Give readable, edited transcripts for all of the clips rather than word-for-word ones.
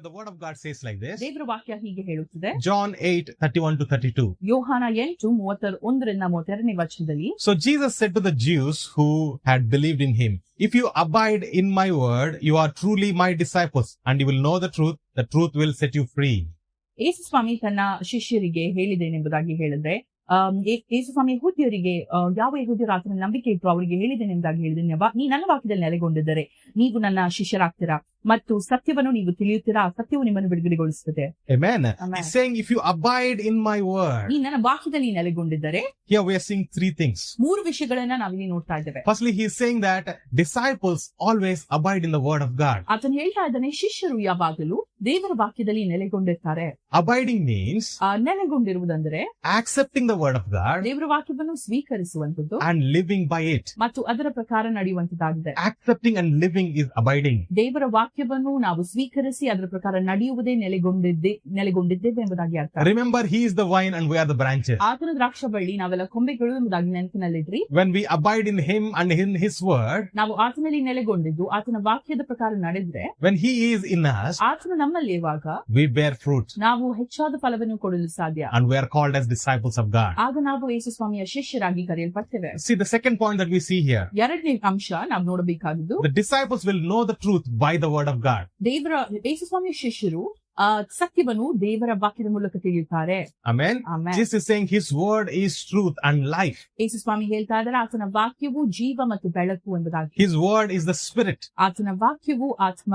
The word of God says like this. ದೇವರ ವಾಕ್ಯ ಹೀಗೆ ಹೇಳುತ್ತದೆ. John 8:31-32. ಯೋಹಾನ 8:31-32 ವಚನದಲ್ಲಿ. So Jesus said to the Jews who had believed in him, if you abide in my word, you are truly my disciples, and you will know the truth will set you free. ಯೇಸು ಸ್ವಾಮಿ ತನ್ನ ಶಿಷ್ಯರಿಗೆ ಹೇಳಿದ್ದೇನೆಂಬುದಾಗಿ ಹೇಳಿದ್ರೆ, ಯೇಸು ಸ್ವಾಮಿ ಯಹೂದ್ಯರಿಗೆ ಯಾವ ಯಹೂದ್ಯರು ಆತನ ನಂಬಿಕೆ ಇಟ್ಟರು ಅವರಿಗೆ ಹೇಳಿದ್ದೇನೆಂಬುದಾಗಿ ಹೇಳಿದ್ದೇನೆ, ನೀ ನನ್ನ ವಾಕ್ಯದಲ್ಲಿ ನೆಲೆಗೊಂಡಿದ್ದರೆ ನೀವು ನನ್ನ ಶಿಷ್ಯರಾಗ್ತೀರಾ ಮತ್ತು ಸತ್ಯವನ್ನು ನೀವು ತಿಳಿಯುತ್ತೀರಾ, ಸತ್ಯವು ನಿಮ್ಮನ್ನು ಬಿಡುಗಡೆಗೊಳಿಸುತ್ತದೆ. Amen. He's saying if you abide in my word. ನೀ ನನ್ನ ವಾಕ್ಯದಲ್ಲಿ ನೆಲೆಗೊಂಡಿದ್ದರೆ. Here we are seeing three things. ಮೂರು ವಿಷಯಗಳನ್ನ ನಾವಿಲ್ಲಿ ನೋಡ್ತಾ ಇದ್ದೇವೆ. Firstly, he is saying that disciples always abide in the word of God. ಆತನು ಹೇಳ್ತಾ ಇದ್ದಾನೆ, ಶಿಷ್ಯರು ಯಾವಾಗಲೂ ದೇವರ ವಾಕ್ಯದಲ್ಲಿ ನೆಲೆಗೊಂಡಿರ್ತಾರೆ. Abiding means ನೆಲೆಗೊಂಡಿರುವುದಂದ್ರೆ accepting the word of God, ದೇವರ ವಾಕ್ಯವನ್ನು ಸ್ವೀಕರಿಸುವಂತದ್ದು and living by it. ಮತ್ತು ಅದರ ಪ್ರಕಾರ ನಡೆಯುವಂತದ್ದಾಗಿದೆ. Accepting and living is abiding. ದೇವರ ವಾಕ್ಯವನ್ನು ನಾವು ಸ್ವೀಕರಿಸಿ ಅದರ ಪ್ರಕಾರ ನಡೆಯುವುದೇ ನೆಲೆಗೊಂಡಿದ್ದೇವೆ ಎಂಬುದಾಗಿ ಅರ್ಥ. Remember, he is the vine and we are the branches. ಆತನ ದ್ರಾಕ್ಷಬಳ್ಳಿ, ನಾವೆಲ್ಲ ಕೊಂಬೆಗಳು ಎಂಬುದಾಗಿ ನೆನಪಿನಲ್ಲಿಡ್ರಿ. When we abide in him and in his word, ನಾವು ಆತನಲ್ಲಿ ನೆಲೆಗೊಂಡಿದ್ದು ಆತನ ವಾಕ್ಯದ ಪ್ರಕಾರ ನಡೆದ್ರೆ, when he is in us, ಆತನು ನಮ್ಮಲ್ಲಿ ಇರುವಾಗ we bear fruit, ನಾವು ಹೆಚ್ಚಾದ ಫಲವನ್ನು ಕೊಡಲು ಸಾಧ್ಯ. and we are called as disciples of God. ಆಗ ನಾವು ಯೇಸು ಸ್ವಾಮಿಯ ಶಿಷ್ಯರಾಗಿ ಕರೆಯಲ್ಪಡ್ತೇವೆ. See, the second point that we see here, ಎರಡನೇ ಅಂಶ ನಾವು ನೋಡಬೇಕಾದದ್ದು, the disciples will know the truth by the word of God. ದೇವರ ಯೇಸು ಸ್ವಾಮಿಯ ಶಿಷ್ಯರು ಸತ್ಯವನ್ನು ದೇವರ ವಾಕ್ಯದ ಮೂಲಕ ತಿಳಿಯುತ್ತಾರೆ. Amen. Jesus is saying his word is truth and life. ಯೇಸು ಸ್ವಾಮಿ ಹೇಳ್ತಾ ಇದ್ದಾರೆ, ಆತನ ವಾಕ್ಯವು ಜೀವ ಮತ್ತು ಬೆಳಕು ಎಂಬುದಾಗಿ. His word is the spirit. ಆತನ ವಾಕ್ಯವು ಆತ್ಮ.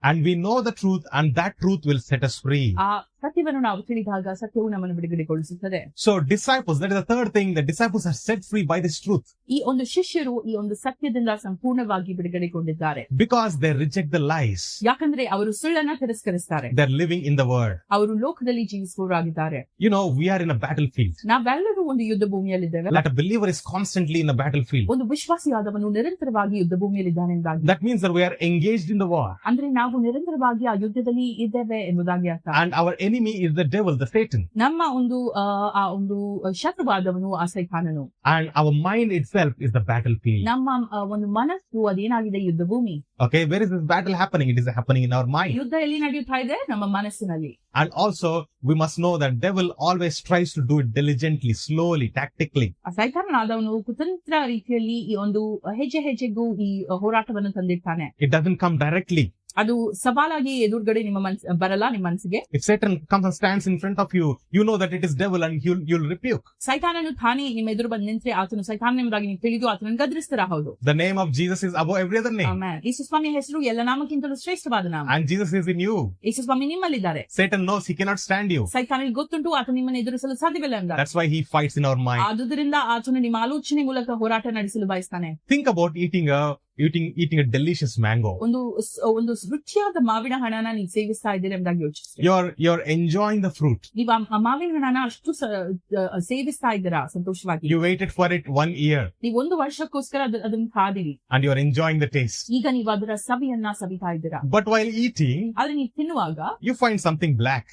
And we know the truth, and that truth will set us free. ಆ ಸತ್ಯವನ್ನು ನಾವು ತಿಳಿದಾಗ ಸತ್ಯವು ನಮ್ಮನ್ನು ಬಿಡುಗಡೆಗೊಳಿಸುತ್ತದೆ. So disciples, that is the third thing, the disciples are set free by this truth. ಈ ಒಂದು ಶಿಷ್ಯರು ಈ ಒಂದು ಸತ್ಯದಿಂದ ಸಂಪೂರ್ಣವಾಗಿ ಬಿಡುಗಡೆಗೊಂಡಿದ್ದಾರೆ. Because they reject the lies. ಯಾಕಂದ್ರೆ ಅವರು ಸುಳ್ಳನ್ನ ತಿರಸ್ಕರಿಸ್ತಾರೆ. They're living in the word. ಅವರು ಲೋಕದಲ್ಲಿ ಜೀವಿಸುವವರಾಗಿದ್ದಾರೆ. You know, we are in a battlefield. ನಾವೆಲ್ಲರೂ ಒಂದು ಯುದ್ಧ ಭೂಮಿಯಲ್ಲಿದ್ದೇವೆ. Like a believer is constantly in a battlefield. ಒಂದು ವಿಶ್ವಾಸಿಯಾದವನು ನಿರಂತರವಾಗಿ ಯುದ್ಧ ಭೂಮಿಯಲ್ಲಿದ್ದಾನೆ ಎಂಬುದಾಗಿ. That means that we are engaged in the war. ಅಂದ್ರೆ ನಾವು ನಿರಂತರವಾಗಿ ಆ ಯುದ್ಧದಲ್ಲಿ ಇದ್ದೇವೆ ಎಂಬುದಾಗಿ ಅರ್ಥ. And our enemy is the devil, the Satan. ನಮ್ಮ ಒಂದು ಶತ್ರುವಾದವನು ಆ ಸೈತಾನನು. And our mind itself is the battlefield. ನಮ್ಮ ಒಂದು ಮನಸ್ಸು ಅದೇನಾಗಿದೆ ಯುದ್ಧ ಭೂಮಿ. Okay, where is this battle happening? It is happening in our mind. ಯುದ್ಧ ಎಲ್ಲಿ ನಡೆಯುತ್ತಾ ಇದೆ? ನಮ್ಮ ಮನಸ್ಸಿನಲ್ಲಿ. And also we must know that devil always tries to do it diligently, slowly, tactically. ಆ ಸೈತಾನನಾದವನು ಕುತಂತ್ರ ರೀತಿಯಲ್ಲಿ ಈ ಒಂದು ಹೆಜ್ಜೆಗೂ ಈ ಹೋರಾಟವನ್ನು ತಂದಿರ್ತಾನೆ. It doesn't come directly. ಅದು ಸವಾಲಾಗಿ ಎದುರುಗಡೆ ಬರಲ್ಲ ನಿಮ್ಮ ಮನಸ್ಸಿಗೆ. If Satan comes and stands in front of you, you know that it is devil and you'll rebuke. ಸೈತಾನನು ತಾನೇ ನಿಮ್ಮ ಎದುರು ಬಂದು ನಿಂತ್ರೆ ಆತನು ಸೈತಾನ ಎಂಬುದಾಗಿ ನೀವು ತಿಳಿದು ಆತನನ್ನು ಗದರಿಸ್ತೀರಾ. ಹೌದು. The name of Jesus is above every other name. Amen. Yesu ಸ್ವಾಮಿಯ ಹೆಸರು ಎಲ್ಲ ನಾಮಕ್ಕಿಂತಲೂ ಶ್ರೇಷ್ಠವಾದ ನಾಮ. And Jesus is in you. Yesu Swami ನಿಮ್ಮಲ್ಲಿದ್ದಾರೆ. Satan knows he cannot stand you. ಸೈತಾನನಿಗೆ ಗೊತ್ತುಂಟು ಆತ ನಿಮ್ಮನ್ನು ಎದುರಿಸಲು ಸಾಧ್ಯವಿಲ್ಲ ಎಂದ. That's why he fights in our mind. ಆದುದರಿಂದ ಆತನು ನಿಮ್ಮ ಆಲೋಚನೆ ಮೂಲಕ ಹೋರಾಟ ನಡೆಸಲು ಬಯಸ್ತಾನೆ. Think about eating a delicious mango. ಒಂದು ರುಚಿಯಾದ ಮಾವಿನ ಹಣ್ಣನ್ನ ನೀವು ಸೇವಿಸ್ತಾ ಇದ್ದೀರಿ ಎಂಬುದಾಗಿ ಯೋಚಿಸಿ. You're enjoying the fruit. ನೀವು ಆ ಮಾವಿನ ಹಣ್ಣನ್ನ ಅಷ್ಟು ಸೇವಿಸ್ತಾ ಇದ್ದೀರಾ ಸಂತೋಷವಾಗಿ. You waited for it 1 year. ನೀವು ಒಂದು ವರ್ಷಕ್ಕೋಸ್ಕರ ಅದನ್ನು ಕಾದಿರಿ. And you're enjoying the taste. ಈಗ ನೀವು ಅದರ ಸವಿಯನ್ನ ಸವಿತಾ ಇದ್ದೀರಾ. But while eating, ಆದ್ರೆ ನೀವು ತಿನ್ನುವಾಗ you find something black.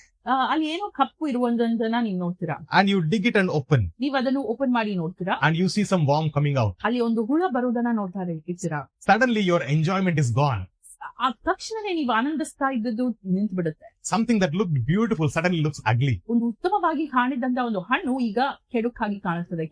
ಅಲ್ಲಿ ಏನೋ ಕಪ್ಪು ಇರುವುದನ್ನ ನೀವು ನೋಡ್ತೀರಾ. And you dig it and open. ನೀವು ಅದನ್ನು ಓಪನ್ ಮಾಡಿ ನೋಡ್ತೀರಾ. And you see some worm coming out. ಅಲ್ಲಿ ಒಂದು ಹುಳ ಬರುವುದನ್ನ ನೋಡ್ತಾ ಇರ್ತೀರಾ. Suddenly your enjoyment is gone. ಆ ತಕ್ಷಣನೇ ನೀವು ಆನಂದಿಸ್ತಾ ಇದ್ದದ್ದು ನಿಂತು ಬಿಡುತ್ತೆ. Something that looked beautiful suddenly looks ugly. ಒಂದು ಉತ್ತಮವಾಗಿ ಕಾಣಿದಂತ ಒಂದು ಹಣ್ಣು ಈಗ ಕೆಡುಕಾಗಿ ಕಾಣುತ್ತದೆ.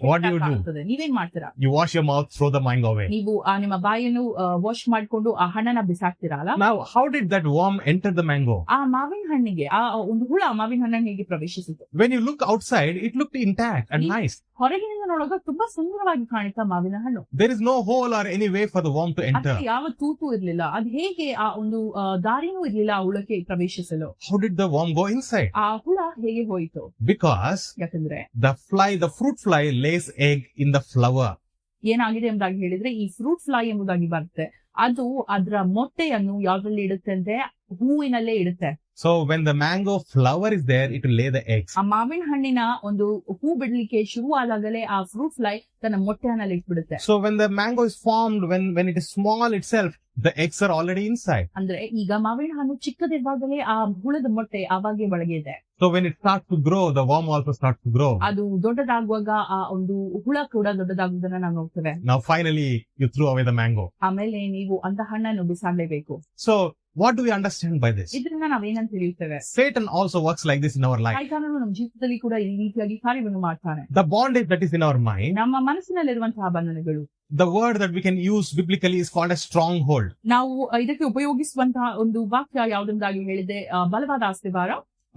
ನೀವೇನ್ ಮಾಡ್ತೀರಾ? You wash your mouth, throw the mango away. ನೀವು ನಿಮ್ಮ ಬಾಯನ್ನು ವಾಶ್ ಮಾಡ್ಕೊಂಡು ಆ ಹಣ್ಣನ್ನ ಬಿಸಾಕ್ತಿರಲ್ಲ. Now how did that worm enter the mango? ಆ ಮಾವಿನ ಹಣ್ಣಿಗೆ ಆ ಒಂದು ಹುಳ ಮಾವಿನ ಹಣ್ಣನ್ನು ಹೇಗೆ ಪ್ರವೇಶಿಸಿತು? When you look outside, it looked intact and nice. ಹೊರಗಿನಿಂದ ನೋಡುವಾಗ ತುಂಬಾ ಸುಂದರವಾಗಿ ಕಾಣುತ್ತಾ ಮಾವಿನ ಹಣ್ಣು. There is no hole or any way for the worm to enter. ಯಾವ ತೂತು ಇರ್ಲಿಲ್ಲ. ಅದು ಹೇಗೆ ಆ ಒಂದು ದಾರಿನೂ ಇರ್ಲಿಲ್ಲ ಆ ಹುಳಕ್ಕೆ ಪ್ರವೇಶಿಸಲು. How did the worm go inside? ಆ ಹುಳ ಹೇಗೆ ಹೋಯಿತು? Because ಯಾಕಂದ್ರೆ the fruit fly lays egg in the flower. ಏನಾಗಿದೆ ಎಂಬುದಾಗಿ ಹೇಳಿದ್ರೆ ಈ ಫ್ರೂಟ್ ಫ್ಲೈ ಎಂಬುದಾಗಿ ಬರುತ್ತೆ. ಅದು ಅದರ ಮೊಟ್ಟೆಯನ್ನು ಯಾವ್ದ್ರಲ್ಲಿ ಇಡುತ್ತೆ ಅಂದ್ರೆ ಹೂವಿನಲ್ಲೇ ಇಡುತ್ತೆ. So when the mango flower is there, it will lay the eggs. ಆ ಮಾವಿನ ಹಣ್ಣಿನ ಒಂದು ಹೂ ಬಿಡ್ಲಿಕ್ಕೆ ಶುರು ಆದಾಗಲೇ ಆ ಫ್ರೂಟ್ ಫ್ಲೈ ತನ್ನ ಮೊಟ್ಟೆಯನ್ನ ಇಟ್ಬಿಡುತ್ತೆ. So when the mango is formed, when it is small itself, the eggs are already inside. ಅಂದ್ರೆ ಈಗ ಮಾವಿನ ಹಣ್ಣು ಚಿಕ್ಕದಿರುವಾಗಲೇ ಆ ಹುಳದ ಮೊಟ್ಟೆ ಆವಾಗೆ ಒಳಗೆ ಇದೆ. So when it starts to grow, the worm also starts to grow. ಅದು ದೊಡ್ಡದಾಗುವಾಗ ಆ ಒಂದು ಹುಳ ಕೂಡ ದೊಡ್ಡದಾಗುವುದನ್ನ ನಾವು ನೋಡ್ತೇವೆ. Now finally you throw away the mango. ಆಮೇಲೆ ನೀವು ಅಂತ ಹಣ್ಣನ್ನು ಬಿಸಾಡಲೇಬೇಕು. So what do we understand by this? ಇದರಿಂದ ನಾವೇನಂತ ತಿಳಿಯುತ್ತೇವೆ? Satan also works like this in our life. ಸೈತಾನನು ನಮ್ಮ ಜೀವಿತದಲ್ಲಿ ಕೂಡ ಈ ರೀತಿಯಾಗಿ ಕಾರ್ಯವನ್ನು ಮಾಡ್ತಾನೆ. The bondage that is in our mind, ನಮ್ಮ ಮನಸ್ಸಿನಲ್ಲಿರುವಂತಹ ಬಂಧನಗಳು, the word that we can use biblically is called a stronghold. ನಾವು ಇದಕ್ಕೆ ಉಪಯೋಗಿಸುವಂತಹ ಒಂದು ವಾಕ್ಯ ಯಾವುದೆಂಬುದಾಗಿ ಹೇಳಿದೆ, ಬಲವಾದ ಅಸ್ತಿವಾರ.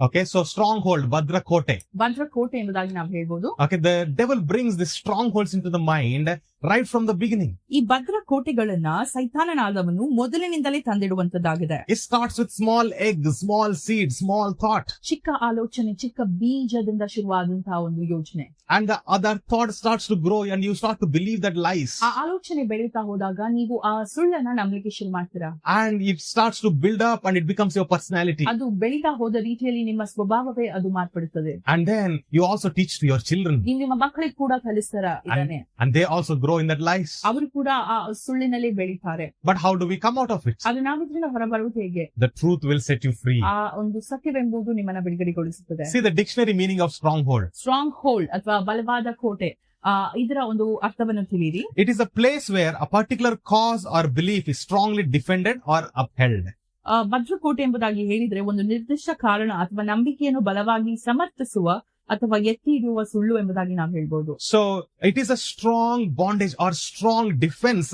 Okay, so stronghold, Badra Kote. ಭದ್ರಕೋಟೆ ಎಂಬುದಾಗಿ ನಾವು ಹೇಳ್ಬೋದು. Okay, the devil brings these strongholds into the mind right from the beginning. ಈ ಭದ್ರಕೋಟೆಗಳನ್ನ ಸೈತಾನನಾದವನು ಮೊದಲಿನಿಂದಲೇ ತಂದಿಡುವಂತದ್ದಾಗಿದೆ. It starts with small egg, small seed, small thought. ಚಿಕ್ಕ ಆಲೋಚನೆ, ಚಿಕ್ಕ ಬೀಜದಿಂದ ಶುರುವಾದಂತಹ ಒಂದು ಯೋಚನೆ. And the other thought starts to grow and you start to believe that lies. ಆ ಆಲೋಚನೆ ಬೆಳೀತಾ ಹೋದಾಗ ನೀವು ಆ ಸುಳ್ಳನ್ನ ನಂಬಲಿಕ್ಕೆ ಶುರು ಮಾಡ್ತೀರಾ. And it starts to build up and it becomes your personality. ಅದು ಬೆಳೀತಾ ಹೋದ ರೀತಿಯಲ್ಲಿ ನಿಮ್ಮ ಸ್ವಭಾವವೇ ಅದು ಮಾರ್ಪಡುತ್ತದೆ. And then you also teach to your children. ನಿಮ್ಮ ಮಕ್ಕಳಿಗೆ ಕೂಡ ಕಲಿಸ್ತಾರ ಇದನ್ನೇ. And they also grow in that lies. ಅವರು ಕೂಡ ಆ ಸುಳ್ಳಿನಲ್ಲಿ ಬೆಳೀತಾರೆ. But how do we come out of it? ಅದು ನಾವು ಇದರಿಂದ ಹೊರಬರುವುದು ಹೇಗೆ? The truth will set you free. ಆ ಒಂದು ಸತ್ಯವೆಂಬುದು ನಿಮ್ಮನ್ನ ಬಿಡುಗಡೆಗೊಳಿಸುತ್ತದೆ. See the dictionary meaning of stronghold. Strong hold ಅಥವಾ ಬಲವಾದ ಕೋಟೆ, ಇದರ ಒಂದು ಅರ್ಥವನ್ನು ತಿಳಿಯಿರಿ. It is a place where a particular cause or belief is strongly defended or upheld. ಭದ್ರಕೋಟೆ ಎಂಬುದಾಗಿ ಹೇಳಿದ್ರೆ ಒಂದು ನಿರ್ದಿಷ್ಟ ಕಾರಣ ಅಥವಾ ನಂಬಿಕೆಯನ್ನು ಬಲವಾಗಿ ಸಮರ್ಥಿಸುವ ಅಥವಾ ಎತ್ತಿ ಇಡುವ ಸುಳ್ಳು ಎಂಬುದಾಗಿ ನಾವು ಹೇಳ್ಬೋದು. So it is a strong bondage or strong defense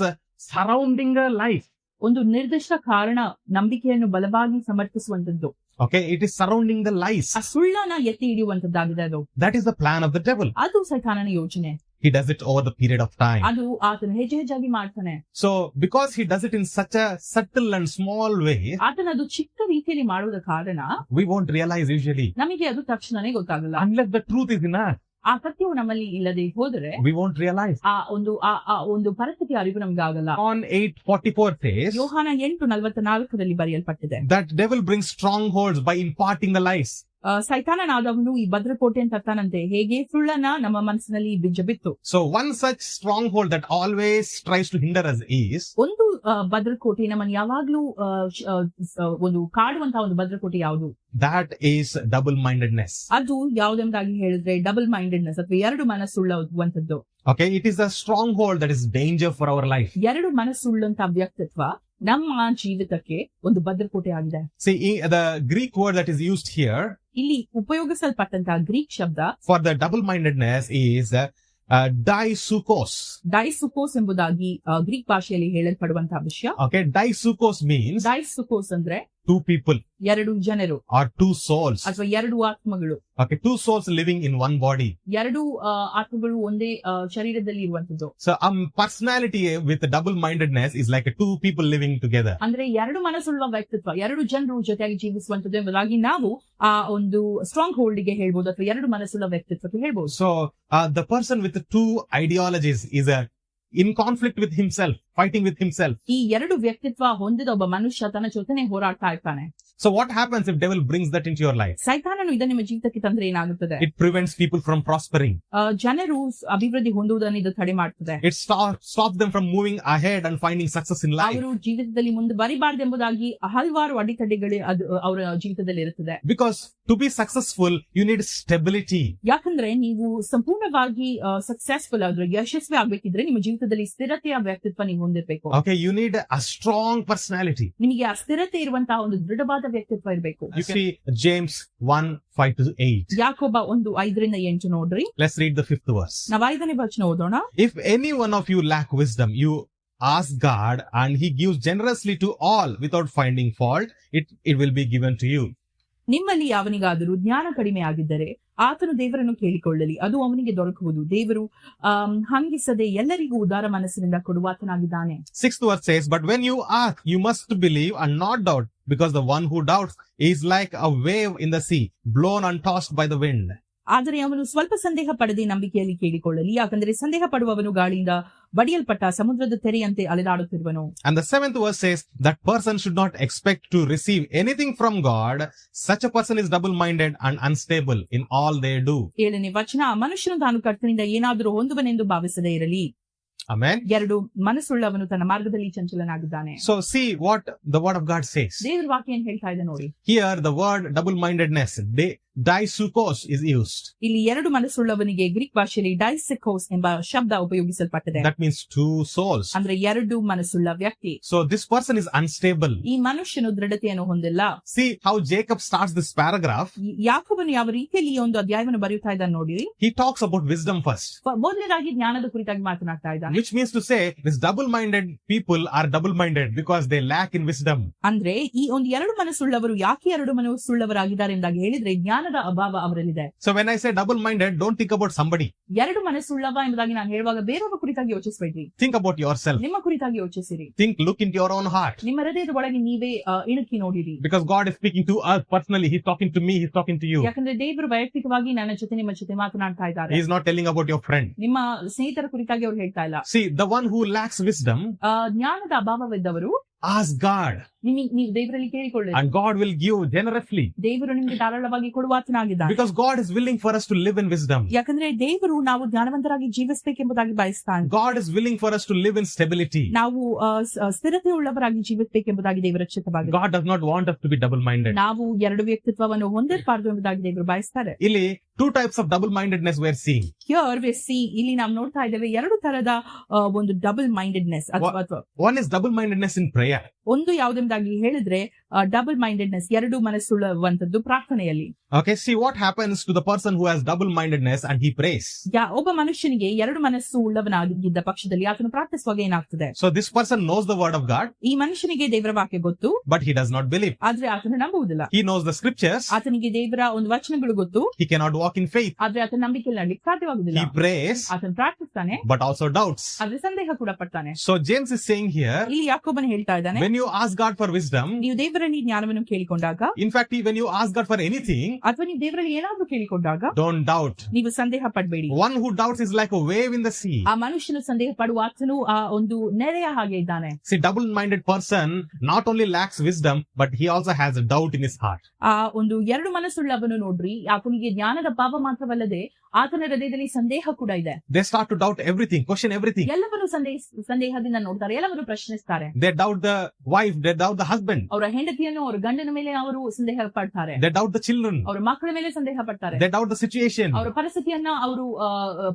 surrounding a life. ಒಂದು ನಿರ್ದಿಷ್ಟ ಕಾರಣ ನಂಬಿಕೆಯನ್ನು ಬಲವಾಗಿ ಸಮರ್ಥಿಸುವಂತದ್ದು. Okay, it is surrounding the lies. ಆ ಸುಳ್ಳನ್ನ ಎತ್ತಿ ಹಿಡಿಯುವಂತದ್ದಾಗಿದೆ ಅದು. That is the plan of the devil. ಅದು ಸೈತಾನನ ಯೋಚನೆ. He does it over the period of time. ಅದು ಆತನ ಹೆಜ್ಜೆ ಹೆಜ್ಜಾಗಿ ಮಾಡ್ತಾನೆ. So because he does it in such a subtle and small way, ಆತನ ಅದು ಚಿಕ್ಕ ರೀತಿಯಲ್ಲಿ ಮಾಡುವುದ ಕಾರಣ we won't realize usually. ನಮಗೆ ಅದು ತಕ್ಷಣನೇ ಗೊತ್ತಾಗಲ್ಲ. Unless the truth is in us, ಆ ಸತ್ಯವು ನಮ್ಮಲ್ಲಿ ಇಲ್ಲದೆ ಹೋದರೆ we won't realize. ಆ ಒಂದು ಪರಿಸ್ಥಿತಿ ಅರಿವು ನಮ್ಗೆ ಆಗಲ್ಲ. John 8:44 says, ಯೋಹಾನ 8:44 ಬರೆಯಲ್ಪಟ್ಟಿದೆ. that devil brings strongholds by imparting the lies. ಸೈತಾನನಾದವನು ಈ ಭದ್ರಕೋಟೆಯನ್ನು ತರ್ತಾನಂತೆ, ಹೇಗೆ ಸುಳ್ಳನ್ನ ನಮ್ಮ ಮನಸ್ಸಿನಲ್ಲಿ ಬೀಜ ಬಿತ್ತು. So one such stronghold that always tries to hinder us is, ಒಂದು ಭದ್ರಕೋಟೆ ನಮ್ಮನ್ನು ಯಾವಾಗ್ಲೂ ಒಂದು ಕಾಡುವಂತಹ ಒಂದು ಭದ್ರಕೋಟೆ ಯಾವುದು? that is double-mindedness. ಅದು ಯಾವುದೆಂಬುದಾಗಿ ಹೇಳಿದ್ರೆ ಡಬಲ್ ಮೈಂಡೆಡ್ನೆಸ್ ಅಥವಾ ಎರಡು ಮನಸ್ಸುಳ್ಳುವಂತದ್ದು. Okay, it is a stronghold that is danger for our life. ಎರಡು ಮನಸ್ಸುಳ್ಳಂತ ವ್ಯಕ್ತಿತ್ವ ನಮ್ಮ ಜೀವಿತಕ್ಕೆ ಒಂದು ಭದ್ರಕೋಟೆ ಆಗಿದೆ. See, the Greek word that is used here ಇಲ್ಲಿ ಉಪಯೋಗಿಸಲ್ಪಟ್ಟಂತಹ ಗ್ರೀಕ್ ಶಬ್ದ for the double-mindedness is daisukos. ಡೈಸುಕೋಸ್ ಎಂಬುದಾಗಿ ಗ್ರೀಕ್ ಭಾಷೆಯಲ್ಲಿ ಹೇಳಲ್ಪಡುವಂತಹ ವಿಷಯ. Okay, daisukos means ಡೈಸುಕೋಸ್ ಅಂದ್ರೆ two people ಎರಡು ಜನರು or two souls. ಅಥವಾ ಎರಡು ಆತ್ಮಗಳು. Okay, two souls living in one body. ಎರಡು ಆತ್ಮಗಳು ಒಂದೇ ಶರೀರದಲ್ಲಿ ಇರುವಂತದ್ದು. So personality with double-mindedness is like two people living together. ಅಂದ್ರೆ ಎರಡು ಮನಸ್ಸುಳ್ಳ ವ್ಯಕ್ತಿತ್ವ, ಎರಡು ಜನರು ಜೊತೆಯಾಗಿ ಜೀವಿಸುವಂತದ್ದು ಎಂಬುದಾಗಿ ನಾವು ಆ ಒಂದು ಸ್ಟ್ರಾಂಗ್ ಹೋಲ್ಡ್ ಗೆ ಹೇಳ್ಬೋದು ಅಥವಾ ಎರಡು ಮನಸ್ಸುಳ್ಳ ವ್ಯಕ್ತಿತ್ವಕ್ಕೆ ಹೇಳ್ಬೋದು. So the person with the two ideologies is in conflict with himself, fighting with himself. ಈ ಎರಡು ವ್ಯಕ್ತಿತ್ವ ಹೊಂದಿದ ಒಬ್ಬ ಮನುಷ್ಯ ತನ್ನ ಜೊತೆನೆ ಹೋರಾಡ್ತಾ ಇರ್ತಾನೆ. So what happens if devil brings that into your life? ಸೈತಾನನು ಇದನ್ನ ನಿಮ್ಮ ಜೀವಿತಕ್ಕೆ ತಂದ್ರೆ ಏನಾಗುತ್ತದೆ? It prevents people from prospering. ಜನರು ಅಭಿವೃದ್ಧಿ ಹೊಂದುವುದನ್ನು ಇದು ತಡೆ ಮಾಡ್ತದೆ. It stops them from moving ahead and finding success in life. ಅವರು ಜೀವಿತದಲ್ಲಿ ಮುಂದೆ ಬರಿಬಾರ್ದೆಂಬುದಾಗಿ ಹಲವಾರು ಅಡೆತಡೆಗಳು ಅದು ಅವರ ಜೀವಿತದಲ್ಲಿ ಇರುತ್ತದೆ. Because to be successful, you need stability. ಯಾಕಂದ್ರೆ ನೀವು ಸಂಪೂರ್ಣವಾಗಿ ಸಕ್ಸೆಸ್ಫುಲ್ ಆದ್ರೆ ಯಶಸ್ವಿ ಆಗ್ಬೇಕಿದ್ರೆ ನಿಮ್ಮ ಜೀವಿತದಲ್ಲಿ ಸ್ಥಿರತೆಯ ವ್ಯಕ್ತಿತ್ವ ನೀವು ಹೊಂದಿರಬೇಕು. Okay, you need a strong personality. ನಿಮಗೆ ಆ ಸ್ಥಿರತೆ ಇರುವಂತಹ ಒಂದು ದೃಢವಾದ ವ್ಯಕ್ತಿತ್ವ ಇರಬೇಕು. You see James 1:5-8. ಯಾಕೋಬ 1:5-8 ನೋಡ್ರಿ. Let's read the 5th verse. ನಾವು 5ನೇ ವಚನ ಓದೋಣ. If any one of you lack wisdom, you ask God and he gives generously to all without finding fault. It will be given to you. ನಿಮ್ಮಲ್ಲಿ ಯಾವನಿಗಾದರೂ ಜ್ಞಾನ ಕಡಿಮೆ ಆಗಿದ್ದರೆ ಆತನು ದೇವರನ್ನು ಕೇಳಿಕೊಳ್ಳಲಿ, ಅದು ಅವನಿಗೆ ದೊರಕುವುದು. ದೇವರು ಹಂಗಿಸದೆ ಎಲ್ಲರಿಗೂ ಉದಾರ ಮನಸ್ಸಿನಿಂದ ಕೊಡುವಾತನಾಗಿದ್ದಾನೆ. 6th verse says, but when you ask, you must believe and not doubt, because the one who doubts is like a wave in the sea, blown and tossed by the wind. ಆದರೆ ಅವನು ಸ್ವಲ್ಪ ಸಂದೇಹ ಪಡದೆ ನಂಬಿಕೆಯಲ್ಲಿ ಕೇಳಿಕೊಳ್ಳಲಿ, ಯಾಕಂದರೆ ಸಂದೇಹ ಪಡುವವನು ಗಾಳಿಯಿಂದ ಬಡಿಯಲ್ಪಟ್ಟ ಸಮುದ್ರದ ತೆರೆಯಂತೆ ಅಲೆದಾಡುತ್ತಿರುವನು. And the 7th verse says that person should not expect to receive anything from God. Such a person is double-minded and unstable in all they do. 7ನೇ ವಚನ, ಮನುಷ್ಯನು ತಾನು ಕರ್ತನಿಂದ ಏನಾದರೂ ಹೊಂದುವನೆಂದು ಭಾವಿಸದೇ ಇರಲಿ. Amen. ಎರಡು ಮನಸ್ಸುಳ್ಳವನು ತನ್ನ ಮಾರ್ಗದಲ್ಲಿ ಚಂಚಲನಾಗಿದ್ದಾನೆ. So see what the word of God says. ದೇವರ ವಾಕ್ಯ ಏನ್ ಹೇಳ್ತಾ ಇದೆ ನೋಡಿ. Here the word double-mindedness, Daisukos is used. ಇಲ್ಲಿ ಎರಡು ಮನಸ್ಸುಳ್ಳವನಿಗೆ ಗ್ರೀಕ್ ಭಾಷೆಯಲ್ಲಿ ಡೈಸಿಕೋಸ್ ಎಂಬ ಶಬ್ದ ಉಪಯೋಗಿಸಲ್ಪಟ್ಟಿದೆ. That means two souls. ಅಂದ್ರೆ ಎರಡು ಮನಸ್ಸುಳ್ಳ ವ್ಯಕ್ತಿ. So this person is unstable. ಈ ಮನುಷ್ಯನು ದೃಢತೆಯನ್ನು ಹೊಂದಿಲ್ಲ. See how Jacob starts this paragraph. ಯಾಕೋಬನು ಯಾವ ರೀತಿಯಲ್ಲಿ ಈ ಒಂದು ಅಧ್ಯಾಯವನ್ನು ಬರೆಯುತ್ತಾ ಇದ್ದಾನೆ ನೋಡಿ. He talks about wisdom first. ಮೊದಲನೇದಾಗಿ ಜ್ಞಾನದ ಕುರಿತಾಗಿ ಮಾತನಾಡ್ತಾ ಇದ್ದಾನೆ. Which means to say this double-minded people are double-minded because they lack in wisdom. ಅಂದ್ರೆ ಈ ಒಂದು ಎರಡು ಮನಸ್ಸುಳ್ಳವರು ಯಾಕೆ ಎರಡು ಮನಸ್ಸುಳ್ಳವರಾಗಿದ್ದಾರೆ ಎಂದಾಗ ಹೇಳಿದ್ರೆ ಜ್ಞಾನದ ಅಭಾವ ಅವರಲ್ಲಿದೆ. So when I say double-minded, don't think about somebody. ಎರಡು ಮನಸ್ಸುಳ್ಳವ ಎಂಬುದಾಗಿ ನಾನು ಹೇಳುವಾಗ ಬೇರೊಬ್ಬರ ಕುರಿತಾಗಿ ಯೋಚಿಸಬೇಡಿ. Think about yourself. ನಿಮ್ಮ ಕುರಿತಾಗಿ ಯೋಚಿಸಿರಿ. Look into your own heart. ನಿಮ್ಮ ಹೃದಯದ ಒಳಗೆ ನೀವೇ ಇಣುಕಿ ನೋಡಿರಿ. Because God is speaking to us personally. He's talking to me. He's talking to you. ಯಾಕಂದ್ರೆ ದೇವರು ವೈಯಕ್ತಿಕವಾಗಿ ನನ್ನ ಜೊತೆ ನಿಮ್ಮ ಜೊತೆ ಮಾತನಾಡ್ತಾ ಇದ್ದಾರೆ. He is not telling about your friend. ನಿಮ್ಮ ಸ್ನೇಹಿತರ ಕುರಿತಾಗಿ ಅವ್ರು ಹೇಳ್ತಾ ಇಲ್ಲ. See, the one who lacks wisdom, ಜ್ಞಾನದ ಅಭಾವವಿದ್ದವರು ask God. ನೀವು ದೇವರಲ್ಲಿ ಕೇಳಿಕೊಳ್ಳಿ. And God will give generously. ದೇವರು ನಿಮಗೆ ಧಾರಾಳವಾಗಿ ಕೊಡುವಾತನಾಗಿದ್ದಾನೆ. Because God is willing for us to live in wisdom. ಯಾಕಂದ್ರೆ ದೇವರು ನಾವು ಜ್ಞಾನವಂತರಾಗಿ ಜೀವಿಸಬೇಕೆಂಬುದಾಗಿ ಬಯಸ್ತಾನೆ. God is willing for us to live in stability. ನಾವು ಸ್ಥಿರತೆ ಉಳ್ಳವರಾಗಿ ಜೀವಿಸಬೇಕೆಂಬುದಾಗಿ ದೇವರ ಚಿತ್ತವಾಗಿದೆ. God does not want us to be double-minded. ನಾವು ಎರಡು ವ್ಯಕ್ತಿತ್ವವನ್ನು ಹೊಂದಿರಬಾರದು ಎಂಬುದಾಗಿ ದೇವರು ಬಯಸ್ತಾರೆ. ಇಲ್ಲಿ two types of double-mindedness we are seeing. Here we see ಇಲ್ಲಿ ನಾವು ನೋಡ್ತಾ ಇದ್ದೇವೆ ಎರಡು ತರದ ಒಂದು ಡಬಲ್ ಮೈಂಡೆಡ್ನೆಸ್ ಅಥವಾ one is double-mindedness in prayer. ಒಂದು ಯಾವುದೆಂಬುದಾಗಿ ಹೇಳಿದ್ರೆ ಡಬಲ್ ಮೈಂಡೆಡ್ನೆಸ್ ಎರಡು ಮನಸ್ಸುಳ್ಳವಂತದ್ದು ಪ್ರಾರ್ಥನೆಯಲ್ಲಿ. Okay, see what happens to the person who has double-mindedness and he prays. ಒಬ್ಬ ಮನುಷ್ಯನಿಗೆ ಎರಡು ಮನಸ್ಸು ಉಳ್ಳವನಾಗಿದ್ದ ಪಕ್ಷದಲ್ಲಿ ಆತನು ಪ್ರಾರ್ಥಿಸುವಾಗ ಏನಾಗ್ತದೆ? So this person knows the word of God. ಈ ಮನುಷ್ಯನಿಗೆ ದೇವರ ವಾಕ್ಯ ಗೊತ್ತು. But he does not believe. ಆದ್ರೆ ಆತನು ನಂಬುವುದಿಲ್ಲ. He knows the scriptures. ಆತನಿಗೆ ದೇವರ ಒಂದು ವಚನಗಳು ಗೊತ್ತು. He cannot walk in faith. ಆದ್ರೆ ಆತನ ನಂಬಿಕೆಯಲ್ಲಿ ನಡಲಿಕ್ಕೆ ಸಾಧ್ಯವಾಗುವುದಿಲ್ಲ. He prays. ಆತನು ಪ್ರಾರ್ಥಿಸ್ತಾನೆ. But also doubts. ಆದ್ರೆ ಸಂದೇಹ ಕೂಡ ಪಡ್ತಾನೆ. So James is saying here. ಇಲ್ಲಿ ಯಾಕೋಬನು ಹೇಳ್ತಾ ಇದ್ದಾನೆ. When you ask God for wisdom. ನೀವು ದೇವರಲ್ಲಿ ಜ್ಞಾನವನ್ನು ಕೇಳಿಕೊಂಡಾಗ. In fact, when you ask God for anything. ಅಥವಾ ನೀವು ದೇವರಲ್ಲಿ ಏನಾದ್ರೂ ಕೇಳಿಕೊಂಡಾಗ. Don't doubt. ನೀವು ಸಂದೇಹ ಪಡಬೇಡಿ. One who doubts is like a wave in the sea. ಆ ಮನುಷ್ಯನು ಸಂದೇಹ ಪಡುವ ಆತನು ಒಂದು ನೆರೆಯ ಹಾಗೆ ಇದ್ದಾನೆ. See, double-minded person not only lacks wisdom, but he also has a doubt in his heart. ಆ ಒಂದು ಎರಡು ಮನಸ್ಸುಳ್ಳವನು ನೋಡ್ರಿ, ಆತನಿಗೆ ಜ್ಞಾನದ ಭಾವ ಮಾತ್ರವಲ್ಲದೆ ಆತನ ಹೃದಯದಲ್ಲಿ ಸಂದೇಹ ಕೂಡ ಇದೆ. They start to doubt everything, question everything. ಎಲ್ಲವನ್ನು ಸಂದೇಹದಿಂದ ನೋಡ್ತಾರೆ, ಎಲ್ಲವನ್ನು ಪ್ರಶ್ನಿಸ್ತಾರೆ. They doubt the wife, they doubt the husband. ಅವರ ಹೆಂಡತಿಯನ್ನು, ಅವರ ಗಂಡನ ಮೇಲೆ ಅವರು ಸಂದೇಹ ಪಡ್ತಾರೆ. They doubt the children. ಅವರ ಮಕ್ಕಳ ಮೇಲೆ ಸಂದೇಹ ಪಡ್ತಾರೆ. They doubt the situation. ಅವರ ಪರಿಸ್ಥಿತಿಯನ್ನ ಅವರು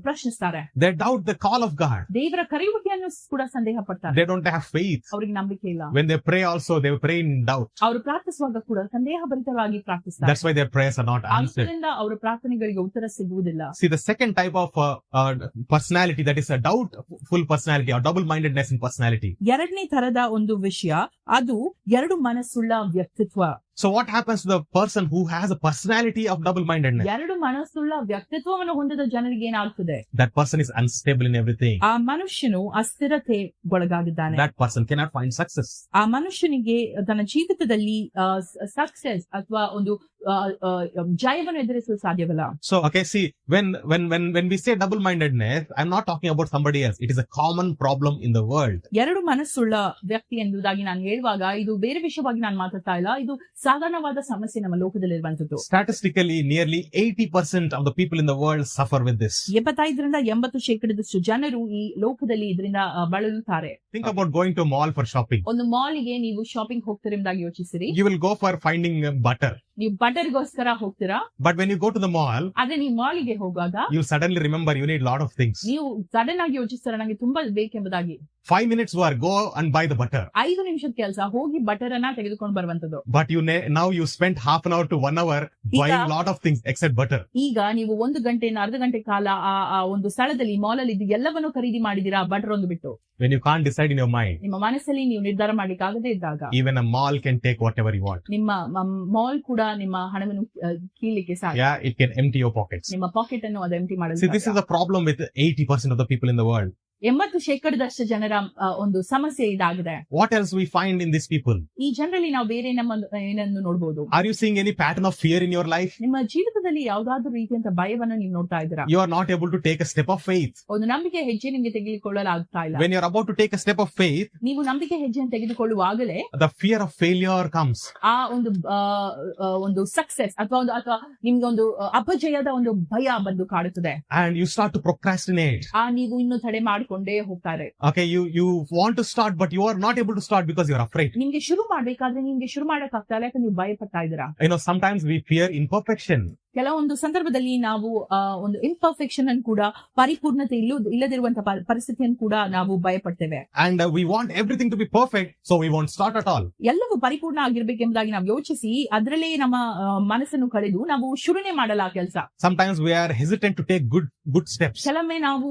ಪ್ರಶ್ನಿಸ್ತಾರೆ. They doubt the call of God. ದೇವರ ಕರೆಯುವಿಕೆಯನ್ನು ಕೂಡ ಸಂದೇಹ ಪಡ್ತಾರೆ. They don't have faith. ಅವರಿಗೆ ನಂಬಿಕೆ ಇಲ್ಲ. When they pray also, they pray in doubt. ಅವರು ಪ್ರಾರ್ಥಿಸುವಾಗ ಕೂಡ ಸಂದೇಹ ಭರಿತವಾಗಿ ಪ್ರಾರ್ಥಿಸ್ತಾರೆ. That's why their prayers are not answered. ಆದ್ದರಿಂದ ಅವರ ಪ್ರಾರ್ಥನೆಗಳಿಗೆ ಉತ್ತರ ಸಿಗುವುದಿಲ್ಲ. See, the second type of personality, that is a doubtful personality or double-mindedness in personality. ಎರಡನೇ ತರದ ಒಂದು ವಿಷಯ, ಅದು ಎರಡು ಮನಸ್ಸುಳ್ಳ ವ್ಯಕ್ತಿತ್ವ. So what happens to the person who has a personality of double-mindedness? ಎರಡು ಮನಸ್ಸುಳ್ಳ ವ್ಯಕ್ತಿತ್ವವನ್ನು ಹೊಂದಿದ ಜನರಿಗೆ ಏನಾಗ್ತದೆ? That person is unstable in everything. ಆ ಮನುಷ್ಯನು ಅಸ್ಥಿರತೆ ಒಳಗಾಗಿದ್ದಾನೆ. That person cannot find success. ಆ ಮನುಷ್ಯನಿಗೆ ತನ್ನ ಜೀವಿತದಲ್ಲಿ ಸಕ್ಸೆಸ್ ಅಥವಾ ಒಂದು ಜಯವನ್ನು ಎದುರಿಸಲು ಸಾಧ್ಯವಿಲ್ಲ. So okay, see, when we say double-mindedness, I'm not talking about somebody else. It is a common problem in the world. ಎರಡು ಮನಸ್ಸುಳ್ಳ ವ್ಯಕ್ತಿ ಎಂಬುದಾಗಿ ನಾನು ಹೇಳುವಾಗ ಇದು ಬೇರೆ ವಿಷಯವಾಗಿ ನಾನು ಮಾತಾಡ್ತಾ ಇಲ್ಲ. ಇದು ಸಾಧಾರಣವಾದ ಸಮಸ್ಯೆ ನಮ್ಮ ಲೋಕದಲ್ಲಿರುವಂತದ್ದು. Statistically, nearly 80% of the people in the world suffer with this. 75% ಜನರು ಈ ಲೋಕದಲ್ಲಿ ಇದರಿಂದ ಬಳಲುತ್ತಾರೆ. Think about going to a mall for shopping. ಒಂದು ಮಾಲ್ಗೆ ನೀವು ಶಾಪಿಂಗ್ ಹೋಗ್ತೀರಿ ಎಂಬುದಾಗಿ ಯೋಚಿಸಿರಿ. You will go for finding butter. ನೀವು ಬಟರ್ಗೋಸ್ಕರ ಹೋಗ್ತೀರಾ. But when you go to the mall, ಆದ್ರೆ ನೀವು ಮಾಲ್ಗೆ ಹೋಗುವಾಗ you suddenly remember you need lot of things. ನೀವು ಸಡನ್ ಆಗಿ ಯೋಚಿಸ್ತಾರ ನಂಗೆ ತುಂಬಾ ಬೇಕೆಂಬುದಾಗಿ. 5 minutes work, go and buy the butter. 5 ನಿಮಿಷದ ಕೆಲಸ, ಹೋಗಿ ಬಟರ್ ಅನ್ನ ತೆಗೆದುಕೊಂಡು ಬರುವಂತದ್ದು. But now you spent half an hour to 1 hour buying lot of things except butter. ಈಗ ನೀವು 1 ಗಂಟೆಯಿಂದ ಅರ್ಧ ಗಂಟೆ ಕಾಲ ಆ ಒಂದು ಸ್ಥಳದಲ್ಲಿ ಮಾಲ್ ಅಲ್ಲಿ ಎಲ್ಲವನ್ನೂ ಖರೀದಿ ಮಾಡಿದಿರಾ, ಬಟರ್ ಒಂದು ಬಿಟ್ಟು. When you can't decide in your mind, ನಿಮ್ಮ ಮನಸ್ಸಲ್ಲಿ ನೀವು ನಿರ್ಧಾರ ಮಾಡ್ಲಿಕ್ಕೆ ಆಗದೇ ಇದ್ದಾಗ, even a mall can take whatever you want. ನಿಮ್ಮ ಮಾಲ್ ಕೂಡ ನಿಮ್ಮ ಹಣವನ್ನು ಕೀಳಿಕ್ಕೆ ಸಾಧ್ಯ. Yeah, it can empty your pockets. ನಿಮ್ಮ ಪಾಕೆಟ್ ಅನ್ನು ಅದು ಎಂಟಿ ಮಾಡಲು. See, this is the problem with 80% of the people in the world. 80% ಜನರ ಒಂದು ಸಮಸ್ಯೆ ಇದಾಗಿದೆ. What else we find in these people? ಈ ಜನರಲ್ಲಿ ನಾವು ಬೇರೆ ಏನನ್ನು ನೋಡಬಹುದು? Are you seeing any pattern of fear in your life? ನಿಮ್ಮ ಜೀವಿತದಲ್ಲಿ ಯಾವುದಾದ್ರೂ ರೀತಿಯಂತ ಭಯವನ್ನು ನೀವು ನೋಡ್ತಾ ಇದ್ದೀರಾ? You are not able to take a step of faith. ಒಂದು ನಂಬಿಕೆ ಹೆಜ್ಜೆ ನಿಮಗೆ ತೆಗೆದುಕೊಳ್ಳಲು ಆಗ್ತಾ ಇಲ್ಲ. When you are about to take a step of faith, ನೀವು ನಂಬಿಕೆ ಹೆಜ್ಜೆಯನ್ನು ತೆಗೆದುಕೊಳ್ಳುವಾಗಲೇ the fear of failure comes. ಆ ಒಂದು ಸಕ್ಸೆಸ್ ಅಥವಾ ನಿಮ್ಗೆ ಒಂದು ಅಪಜಯದ ಒಂದು ಭಯ ಬಂದು ಕಾಡುತ್ತದೆ. And you start to procrastinate. ನೀವು ಇನ್ನು ತಡೆ ಕೊಂಡೇ ಹೋಗ್ತಾರೆ. Okay, you want to start, but you are not able to start because you are afraid. ನಿಮ್ಗೆ ಶುರು ಮಾಡ್ಬೇಕಾದ್ರೆ ನಿಮ್ಗೆ ಶುರು ಮಾಡಕ್ ಆಗ್ತಾ ಇಲ್ಲ, ಯಾಕಂದ್ರೆ ನೀವು ಭಯ ಪಡ್ತಾ ಇದ್ದೀರಾ. Sometimes we fear imperfection. ಕೆಲವೊಂದು ಸಂದರ್ಭದಲ್ಲಿ ನಾವು ಒಂದು ಇಂಪರ್ಫೆಕ್ಷನ್ ಅನ್ನು ಕೂಡ ಪರಿಪೂರ್ಣತೆ ಇಲ್ಲದಿರುವಂತಹ ಪರಿಸ್ಥಿತಿಯನ್ನು ಕೂಡ ನಾವು ಭಯಪಡ್ತೇವೆ. And we want everything to be perfect, so we won't start at all. ಎಲ್ಲವೂ ಪರಿಪೂರ್ಣ ಆಗಿರ್ಬೇಕೆಂಬುದಾಗಿ ನಾವು ಯೋಚಿಸಿ ಅದರಲ್ಲೇ ನಮ್ಮ ಮನಸ್ಸನ್ನು ಕಳೆದು ನಾವು ಶುರುನೆ ಮಾಡಲ್ಲ ಕೆಲಸ. Sometimes we are hesitant to take good steps. ಕೆಲವೊಮ್ಮೆ ನಾವು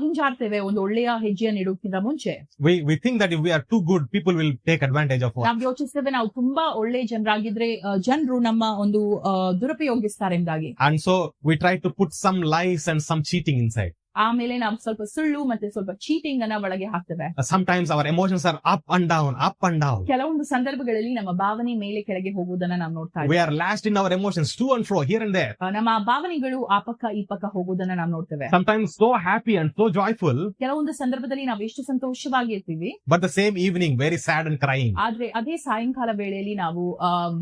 ಹಿಂಜಾರ್ತೇವೆ ಒಂದು ಒಳ್ಳೆಯ ಹೆಜ್ಜೆಯನ್ನು ಇಡುವುದಕ್ಕಿಂತ ಮುಂಚೆ. We think that if we are too good, people will take advantage of us. ನಾವು ಯೋಚಿಸ್ತೇವೆ ನಾವು ತುಂಬಾ ಒಳ್ಳೆ ಜನರಾಗಿದ್ರೆ ಜನರು ನಮ್ಮ ಒಂದು ದುರುಪಯೋಗಿಸ್ತಾರೆ ಎಂಬುದಾಗಿ. And so we try to put some lies and some cheating inside. ಆಮೇಲೆ ನಾವು ಸ್ವಲ್ಪ ಸುಳ್ಳು ಮತ್ತೆ ಸ್ವಲ್ಪ ಚೀಟಿಂಗ್ ಅನ್ನ ಒಳಗೆ ಹಾಕ್ತೇವೆ. Sometimes our emotions are up and down. ಕೆಲವೊಂದು ಸಂದರ್ಭಗಳಲ್ಲಿ ನಮ್ಮ ಭಾವನೆ ಮೇಲೆ ಕೆಳಗೆ ಹೋಗುವುದನ್ನ ನಾವು ನೋಡ್ತಾ ಇದ್ದೇವೆ. We are lashed in our emotions to and fro, here and there. ನಮ್ಮ ಭಾವನೆಗಳು ಆ ಪಕ್ಕ ಈ ಪಕ್ಕ ಹೋಗುವುದನ್ನ ನಾವು ನೋಡ್ತೇವೆ. Sometimes so happy and so joyful. ಕೆಲವೊಂದು ಸಂದರ್ಭದಲ್ಲಿ ನಾವು ಎಷ್ಟು ಸಂತೋಷವಾಗಿ ಇರ್ತೀವಿ. But the same evening, very sad and crying. ಆದ್ರೆ ಅದೇ ಸಾಯಂಕಾಲ ವೇಳೆಯಲ್ಲಿ ನಾವು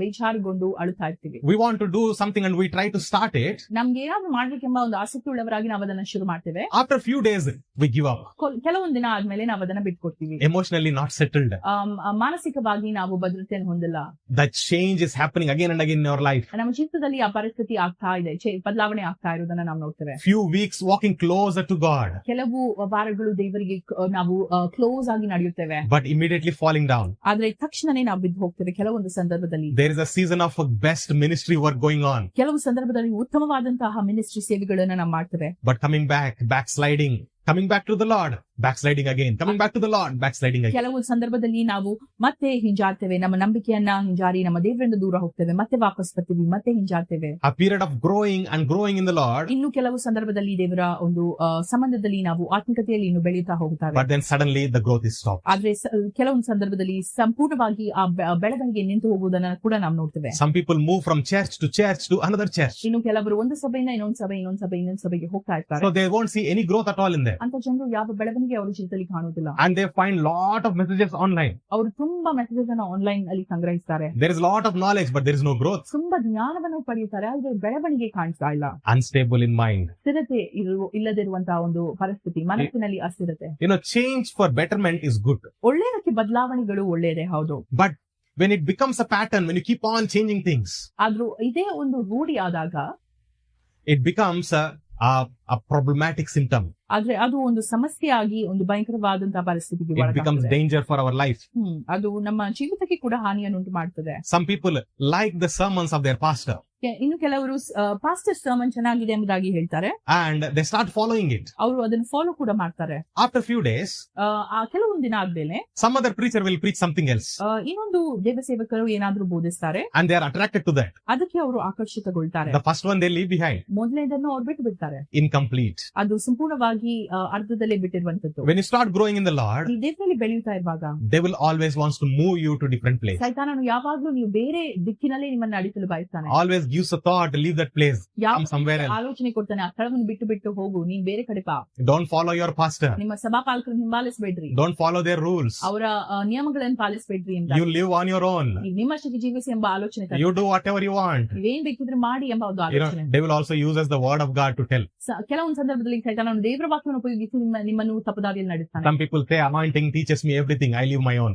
ಬೇಜಾರುಗೊಂಡು ಅಳುತ್ತಾ ಇರ್ತೀವಿ. We want to do something and we try to start it. ನಮ್ಗೆ ಏನಾದ್ರು ಮಾಡ್ಬೇಕೆಂಬ ಒಂದು ಆಸಕ್ತಿ ಉಳ್ಳವರಾಗಿ ನಾವು ಅದನ್ನ ಶುರು ಮಾಡ್ತೇವೆ. After a few days, we give up. ಕೆಲವೊಂದು ದಿನ ಆದ್ಮೇಲೆ ನಾವು ಅದನ್ನ ಬಿಟ್ಕೊಡ್ತೀವಿ. Emotionally not settled. ಮಾನಸಿಕವಾಗಿ ನಾವು ಭದ್ರತೆಯನ್ನು ಹೊಂದಿಲ್ಲ. That change is happening again and again in our life. ನಮ್ಮ ಜೀವಿತದಲ್ಲಿ ಆ ಪರಿಸ್ಥಿತಿ ಆಗ್ತಾ ಇದೆ, ಬದಲಾವಣೆ ಆಗ್ತಾ ಇರೋದನ್ನ ನಾವು ನೋಡ್ತೇವೆ. Few weeks walking closer to God. ಕೆಲವು ವಾರಗಳು ದೇವರಿಗೆ ನಾವು ಕ್ಲೋಸ್ ಆಗಿ ನಡೆಯುತ್ತೇವೆ. But immediately falling down. ಆದ್ರೆ ತಕ್ಷಣನೇ ನಾವು ಬಿದ್ದು ಹೋಗ್ತೇವೆ. ಕೆಲವೊಂದು ಸಂದರ್ಭದಲ್ಲಿ there is a season of best ministry work going on. ಕೆಲವು ಸಂದರ್ಭದಲ್ಲಿ ಉತ್ತಮವಾದಂತಹ ಮಿನಿಸ್ಟ್ರಿ ಸೇವೆಗಳನ್ನ ನಾವು ಮಾಡ್ತೇವೆ. But coming backsliding, coming back to the Lord, backsliding again, coming back to the Lord, backsliding again. ಕೆಲವು ಸಂದರ್ಭದಲ್ಲಿ ನಾವು ಮತ್ತೆ ಹಿಂಜಾರ್ತೇವೆ, ನಮ್ಮ ನಂಬಿಕೆಯನ್ನ ಹಿಂಜಾರಿ ನಮ್ಮ ದೇವರಿಂದ ದೂರ ಹೋಗ್ತೇವೆ, ಮತ್ತೆ ವಾಪಸ್ ಬರ್ತೀವಿ, ಮತ್ತೆ ಹಿಂಜಾರ್ತೇವೆ. A period of growing and growing in the Lord. ಇನ್ನು ಕೆಲವು ಸಂದರ್ಭದಲ್ಲಿ ದೇವರ ಒಂದು ಸಂಬಂಧದಲ್ಲಿ ನಾವು ಆತ್ಮಿಕತೆಯಲ್ಲಿ ಇನ್ನು ಬೆಳೀತಾ ಹೋಗ್ತೇವೆ. But then suddenly the growth is stopped. ಆದ್ರೆ ಕೆಲವೊಂದು ಸಂದರ್ಭದಲ್ಲಿ ಸಂಪೂರ್ಣವಾಗಿ ಆ ಬೆಳವಣಿಗೆ ನಿಂತು ಹೋಗುವುದನ್ನ ಕೂಡ ನಾವು ನೋಡ್ತೇವೆ. Some people move from church to another church. ಇನ್ನು ಕೆಲವರು ಒಂದು ಸಭೆಯಿಂದ ಇನ್ನೊಂದು ಸಭೆಗೆ ಹೋಗ್ತಾ ಇರ್ತಾರೆ. So they won't see any growth at all in there. ಅಂತ ಜನರು ಯಾವ ಬೆಳವಣಿಗೆ ಅವರ ಜೀವಿತದಲ್ಲಿ ಕಾಣುವುದಿಲ್ಲ. And they find lot of messages online. ಅವರು ತುಂಬಾ ಮೆಸೇಜಸ್ ಅನ್ನು ಆನ್ಲೈನ್ ಅಲ್ಲಿ ಸಂಗ್ರಹಿಸ್ತಾರೆ. There is lot of knowledge, but there is no growth. ತುಂಬಾ ಜ್ಞಾನವನ್ನು ಪಡೆಯುತ್ತಾರೆ, ಆದ್ರೆ ಬೆಳವಣಿಗೆ ಕಾಣಿಸ್ತಾ ಇಲ್ಲ. Unstable in mind. ಸ್ಥಿರತೆ ಇಲ್ಲದಿರುವಂತಹ ಒಂದು ಪರಿಸ್ಥಿತಿ, ಮನಸ್ಸಿನಲ್ಲಿ ಅಸ್ಥಿರತೆ. Change for betterment is good. ಒಳ್ಳೆಯದಕ್ಕೆ ಬದಲಾವಣೆಗಳು ಒಳ್ಳೆಯದೇ, ಹೌದು. But when it becomes a pattern, when you keep on changing things, ಆದ್ರೂ ಇದೇ ಒಂದು ರೂಢಿ ಆದಾಗ it becomes a problematic symptom. ಆದ್ರೆ ಅದು ಒಂದು ಸಮಸ್ಯೆಯಾಗಿ ಒಂದು ಭಯಂಕರವಾದಂತಹ ಪರಿಸ್ಥಿತಿಗೆ it becomes danger for our life. ಅದು ನಮ್ಮ ಜೀವಿತಕ್ಕೆ ಕೂಡ ಹಾನಿಯನ್ನುಂಟು ಮಾಡ್ತದೆ. Some people like the sermons of their pastor. ಇನ್ನು ಕೆಲವರು ಪಾಸ್ಟರ್ ಸರ್ಮನ್ ಚೆನ್ನಾಗಿದೆ ಎಂಬುದಾಗಿ ಹೇಳ್ತಾರೆ, and they start following it. ಅವರು ಅದನ್ನು ಫಾಲೋ ಕೂಡ ಮಾಡ್ತಾರೆ. After few days, ಕೆಲವೊಂದು ದಿನ ಆದ್ಮೇಲೆ some other preacher will preach something else. ಇನ್ನೊಂದು ದೇವ ಸೇವಕರು ಏನಾದ್ರೂ ಬೋಧಿಸ್ತಾರೆ, and they are attracted to that. ಅದಕ್ಕೆ ಅವರು ಆಕರ್ಷಿತಗೊಳ್ತಾರೆ. The first one they leave behind. ಮೊದಲನೇದನ್ನು ಅವ್ರು ಬಿಟ್ಟು ಬಿಡ್ತಾರೆ. Incomplete. ಅದು ಸಂಪೂರ್ಣವಾಗಿ ಅರ್ಧದಲ್ಲೇ ಬಿಟ್ಟಿರುವಂತದ್ದು. When you start growing in the Lord, ಈ ದೇವರಲ್ಲಿ ಬೆಳೆಯುತ್ತಾ ಇರುವಾಗ devil always wants to move you to different place. ಸೈತಾನನು ಯಾವಾಗ್ಲೂ ನೀವು ಬೇರೆ ದಿಕ್ಕಿನಲ್ಲೇ ನಿಮ್ಮನ್ನು ನಡೆಸಲು ಬಯಸ್ತಾನೆ. Always gives a thought, leave that place, come somewhere else. ಆಲೋಚನೆ ಕೊಡ್ತಾನೆ, ಆ ಸ್ಥಳವನ್ನು ಬಿಟ್ಟು ಹೋಗು, ನೀನ್ ಬೇರೆ ಕಡೆ ಬಾ. Don't follow your pastor. ನಿಮ್ಮ ಸಭಾಪಾಲಕರನ್ನು ಹಿಂಬಾಲಿಸಬೇಡ್ರಿ. Don't follow their rules. ಅವರ ನಿಯಮಗಳನ್ನು ಪಾಲಿಸಬೇಡ್ರಿ ಅಂತ. You live on your own. ನಿಮ್ಮಷ್ಟಕ್ಕೆ ಜೀವಿಸಿ ಎಂಬ ಆಲೋಚನೆ. You do whatever you want. ನೀವೇನ್ ಬೇಕಿದ್ರೆ ಮಾಡಿ ಎಂಬ ಒಂದು ಆಲೋಚನೆ. Devil also uses the word of God to tell. ಕೆಲವೊಂದು ಸಂದರ್ಭದಲ್ಲಿ ಸೈತಾನನು ದೇವರ ವಾಕ್ಯವನ್ನು ಉಪಯೋಗಿಸಿ ನಿಮ್ಮನ್ನು ತಪ್ಪದಾರಿಯಲ್ಲಿ ನಡೆಸ್ತಾನೆ. Some people say anointing teaches me everything, I live my own.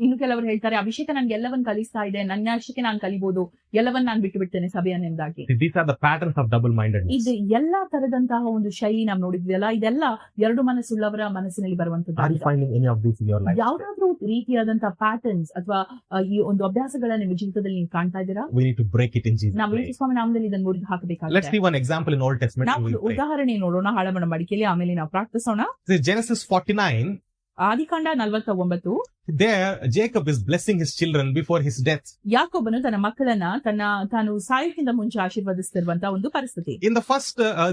ಇನ್ನು ಕೆಲವರು ಹೇಳ್ತಾರೆ ಅಭಿಷೇಕ ನನ್ಗೆ ಎಲ್ಲವನ್ನ ಕಲಿಸ್ತಾ ಇದೆ, ನನ್ನ ಅಷ್ಟಕ್ಕೆ ನಾನು ಕಲಿಬಹುದು, ಎಲ್ಲವನ್ನ ನಾನು ಬಿಟ್ಟು ಬಿಡ್ತೇನೆ ಸಭೆಯನ್ನೆಂದಾಗಿ. These are the patterns of double mindedness. ಇದು ಎಲ್ಲಾ ತರದಂತಹ ಒಂದು ಶೈಲಿ ನಾವು ನೋಡಿದ್ವಲ್ಲ, ಇದೆಲ್ಲ ಎರಡು ಮನಸ್ಸುಳ್ಳವರ ಮನಸ್ಸಿನಲ್ಲಿ ಬರುವಂತದ್ದು. Are you finding any of these in your life? ಯಾವ್ದಾದ್ರೂ ರೀತಿಯಾದಂತಹ ಪ್ಯಾಟರ್ನ್ಸ್ ಅಥವಾ ಈ ಒಂದು ಅಭ್ಯಾಸಗಳನ್ನ ನಿಮ್ಮ ಜೀವಿತದಲ್ಲಿ ನೀವು ಕಾಣ್ತಾ ಇದ್ದೀರಾ? We need to break it in Jesus' ನಾವು name. ಯೇಸು ಸ್ವಾಮಿ ನಾಮದಲ್ಲಿ ಇದನ್ನು ಮುರಿದು ಹಾಕಬೇಕಾಗಿದೆ. Let's see one example in Old Testament. ನಾವು ಉದಾಹರಣೆ ನೋಡೋಣ ಹಳಬರ ಮಡಿಕೆಯಲ್ಲಿ, ಆಮೇಲೆ ನಾವು ಪ್ರಾರ್ಥಿಸೋಣ. Genesis 49. ಆದಿಕಾಂಡ 49. There Jacob is blessing his children before his death. ಯಾಕೋಬನು ತನ್ನ ಮಕ್ಕಳನ್ನ ತಾನು ಸಾಯುವುದಕ್ಕಿಂತ ಮುಂಚೆ ಆಶೀರ್ವದಿಸುತ್ತಿರುವಂತಹ ಒಂದು ಪರಿಸ್ಥಿತಿ. In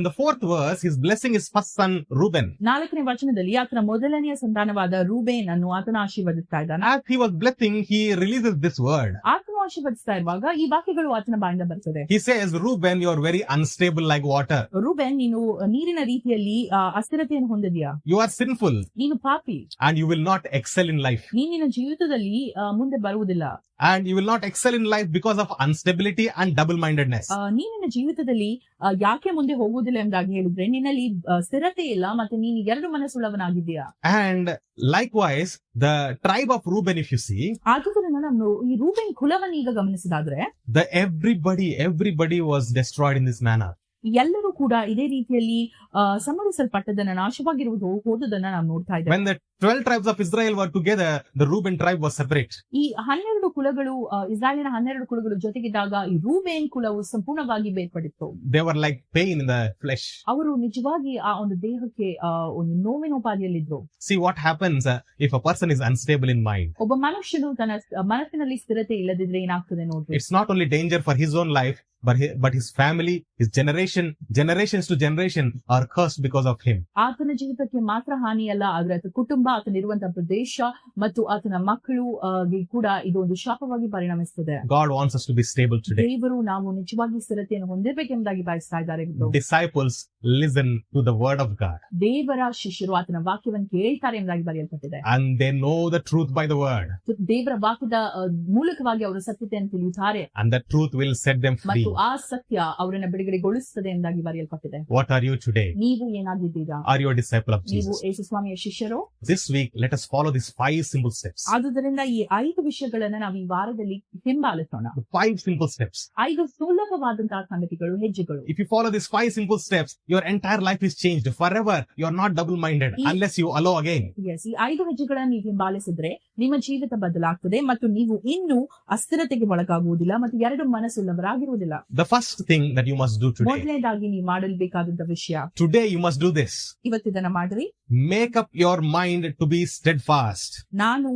the fourth verse, he's blessing his first son Reuben. 4ನೇ ವಚನದಲ್ಲಿ ಆತನ ಮೊದಲನೆಯ ಸಂತಾನವಾದ ರೂಬೇನ್ ಅನ್ನು ಆತನ ಆಶೀರ್ವದಿಸ್ತಾ ಇದ್ದಾನೆ. As he was blessing, he releases this word. ಆತನು ಆಶೀರ್ವದಿಸ್ತಾ ಇರುವಾಗ ಈ ವಾಕ್ಯಗಳು ಆತನ ಬಾಯಿಂದ ಬರ್ತದೆ. He says, Reuben, you are very unstable like water. Reuben, ನೀನು ನೀರಿನ ರೀತಿಯಲ್ಲಿ ಅಸ್ಥಿರತೆಯನ್ನು ಹೊಂದಿದ್ಯಾ. You are sinful. ನೀನು ಪಾಪಿ. And you will not excel in life. ನಿನ್ನ ಜೀವಿತದಲ್ಲಿ ಮುಂದೆ ಬರುವುದಿಲ್ಲ. And you will not excel in life because of instability and double-mindedness. ನಿನ್ನ ಜೀವಿತದಲ್ಲಿ ಯಾಕೆ ಮುಂದೆ ಹೋಗುವುದಿಲ್ಲ ಎಂಬುದಾಗಿ ಹೇಳಿದ್ರೆ ನಿನ್ನಲ್ಲಿ ಸ್ಥಿರತೆ ಇಲ್ಲ ಮತ್ತೆ ನೀನು ಎರಡು ಮನಸ್ಸುಳ್ಳವನಾಗಿದ್ದೀಯಾ. And likewise, the tribe of Reuben, if you see, ಆದುದರಿಂದ ನಾವು ಈ ರೂಬೇನ್ ಕುಲವನ್ನು ಈಗ ಗಮನಿಸಿದಾದ್ರೆ everybody was destroyed in this manner. ಎಲ್ಲರೂ ಕೂಡ ಇದೇ ರೀತಿಯಲ್ಲಿ ಸಂಹರಿಸಲ್ಪಟ್ಟದನ್ನ ನಾಶವಾಗಿರುವುದು ಹೋದದನ್ನ ನಾವು ನೋಡ್ತಾ ಇದ್ದೇವೆ. When the 12 tribes of Israel were together, the Reuben tribe was separate. ಈ 12 ಕುಲಗಳು ಇಸ್ರಾಯೇಲಿನ 12 ಕುಲಗಳು ಜೊತೆಗಿದ್ದಾಗ ಈ ರೂಬೇನ್ ಕುಲವು ಸಂಪೂರ್ಣವಾಗಿ ಬೇರ್ಪಡಿತ್ತು. They were like pain in the flesh. ಅವರು ನಿಜವಾಗಿ ಆ ಒಂದು ದೇಹಕ್ಕೆ ಒಂದು ನೋವಿನ ಉಪಾದಿಯಲ್ಲಿದ್ರು. See what happens if a person is unstable in mind. ಒಬ್ಬ ಮನುಷ್ಯನು ತನ್ನ ಮನಸ್ಸಿನಲ್ಲಿ ಸ್ಥಿರತೆ ಇಲ್ಲದಿದ್ರೆ ಏನಾಗ್ತದೆ ನೋಡ್ರಿ. It's not only danger for his own life, but his family, his generations to generation are cursed because of him. ಆತನ ಜೀವಿತಕ್ಕೆ ಮಾತ್ರ ಹಾನಿಯಲ್ಲ, ಆದ್ರೆ ಆತನ ಕುಟುಂಬ, ಆತನಿರುವಂತಹ ಪ್ರದೇಶ ಮತ್ತು ಆತನ ಮಕ್ಕಳು ಕೂಡ ಇದು ಒಂದು ಶಾಪವಾಗಿ ಪರಿಣಮಿಸುತ್ತದೆ. God wants us to be stable today. ದೇವರು ನಾವು ನಿಜವಾಗಿ ಸ್ಥಿರತೆಯನ್ನು ಹೊಂದಬೇಕೆಂಬುದಾಗಿ ಬಯಸ್ತಾ ಇದ್ದಾರೆ. Disciples listen to the word of God. ದೇವರ ಶಿಷ್ಯರು ಆತನ ವಾಕ್ಯವನ್ನು ಕೇಳ್ತಾರೆ ಎಂಬುದಾಗಿ ಬರೆಯಲ್ಪಟ್ಟಿದೆ. And they know the truth by the word. ದೇವರ ವಾಕ್ಯದ ಮೂಲಕವಾಗಿ ಅವರು ಸತ್ಯತೆಯನ್ನು ತಿಳಿಯುತ್ತಾರೆ. And the truth will set them free. ಆ ಸತ್ಯ ಅವರನ್ನ ಬಿಡುಗಡೆಗೊಳಿಸುತ್ತದೆ ಎಂಬುದಾಗಿ ಬರೆಯಲ್ಪಟ್ಟಿದೆ. What are you today? ನೀವು ಏನಾಗಿದ್ದೀರಾ? Are you a disciple of ನೀವು Jesus? ಯೇಸು ಸ್ವಾಮಿಯ ಶಿಷ್ಯರು? This week, let us follow these 5 simple steps. ಆದುದರಿಂದ ಈ 5 ವಿಷಯಗಳನ್ನ ನಾವು ಈ ವಾರದಲ್ಲಿ ಹಿಂಬಾಲಿಸೋಣ. 5 simple steps. 5 ಸುಲಭವಾದಂತಹ ಸಂಗತಿಗಳು, ಹೆಜ್ಜೆಗಳು. If you follow these 5 simple steps, your entire life is changed forever. You are not double-minded unless you allow again. Yes, ಈ 5 ಹೆಜ್ಜೆಗಳನ್ನು ನೀವು ಹಿಂಬಾಲಿಸಿದ್ರೆ ನಿಮ್ಮ ಜೀವಿತ ಬದಲಾಗ್ತದೆ ಮತ್ತು ನೀವು ಇನ್ನು ಅಸ್ಥಿರತೆಗೆ ಒಳಗಾಗುವುದಿಲ್ಲ ಮತ್ತು ಎರಡು ಮನಸ್ಸುಳ್ಳವರಾಗಿರುವುದಿಲ್ಲ. The first thing that you must do today. ಮೊದಲನೇದಾಗಿ ನೀವು ಮಾಡಬೇಕಾದಂತ ವಿಷಯ. Today you must do this. ಇವತ್ತಿದನ್ನ ಮಾಡ್ರಿ. Make up your mind to be steadfast. ನಾನು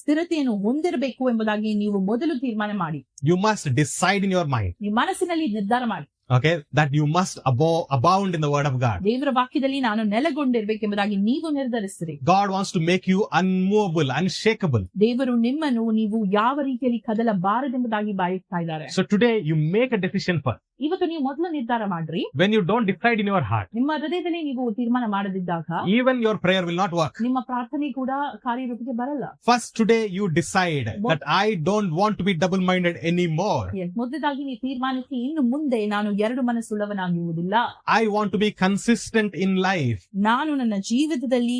ಸ್ಥಿರತೆಯನ್ನು ಹೊಂದಿರಬೇಕು ಎಂಬುದಾಗಿ ನೀವು ಮೊದಲು ತೀರ್ಮಾನ ಮಾಡಿ. You must decide in your mind. ನಿಮ್ಮ ಮನಸ್ಸಿನಲ್ಲಿ ನಿರ್ಧಾರ ಮಾಡಿ. Okay, that you must abound in the word of God. ದೇವರ ವಾಕ್ಯದಲ್ಲಿ ನಾನು ನೆಲೆಗೊಂಡಿರಬೇಕೆಂಬುದಾಗಿ ನೀವು ನಿರ್ಧರಿಸಿರಿ. God wants to make you unmovable, unshakable. ದೇವರು ನಿಮ್ಮನ್ನು ನೀವು ಯಾವ ರೀತಿಯಲ್ಲಿ ಕದಲಬಾರದೆಂಬುದಾಗಿ ಬಯಸ್ತಾ ಇದ್ದಾರೆ. So today you make a decision first. ಇವತ್ತು ನೀವು ಮೊದಲು ನಿರ್ಧಾರ ಮಾಡ್ರಿ. When you don't decide in your heart, ನಿಮ್ಮ ಹೃದಯದಲ್ಲಿ ನೀವು ತೀರ್ಮಾನ ಮಾಡದಿದ್ದಾಗ even your prayer will not work. ನಿಮ್ಮ ಪ್ರಾರ್ಥನೆ ಕೂಡ ಕಾರ್ಯರೂಪಕ್ಕೆ ಬರಲ್ಲ. First today you decide that I don't want to be double-minded anymore. ಮೊದಲಾಗಿ ನೀವು ತೀರ್ಮಾನಿಸಿ ಇನ್ನು ಮುಂದೆ ನಾನು ಎರಡು ಮನಸ್ಸುಳ್ಳವನಾಗಿರುವುದಿಲ್ಲ. I want to be consistent in life. ನಾನು ನನ್ನ ಜೀವಿತದಲ್ಲಿ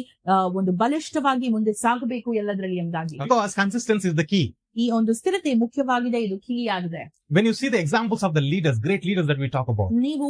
ಒಂದು ಬಲಿಷ್ಠವಾಗಿ ಮುಂದೆ ಸಾಗಬೇಕು ಎಲ್ಲದರಲ್ಲಿ ಎಂಬುದಾಗಿ. Because consistency is the key. ಈ ಒಂದು ಸ್ಥಿರತೆ ಮುಖ್ಯವಾಗಿದೆ, ಇದು ಕೀ ಆಗಿದೆ. When you see the examples of the leaders, great leaders that we talk about, ನೀವು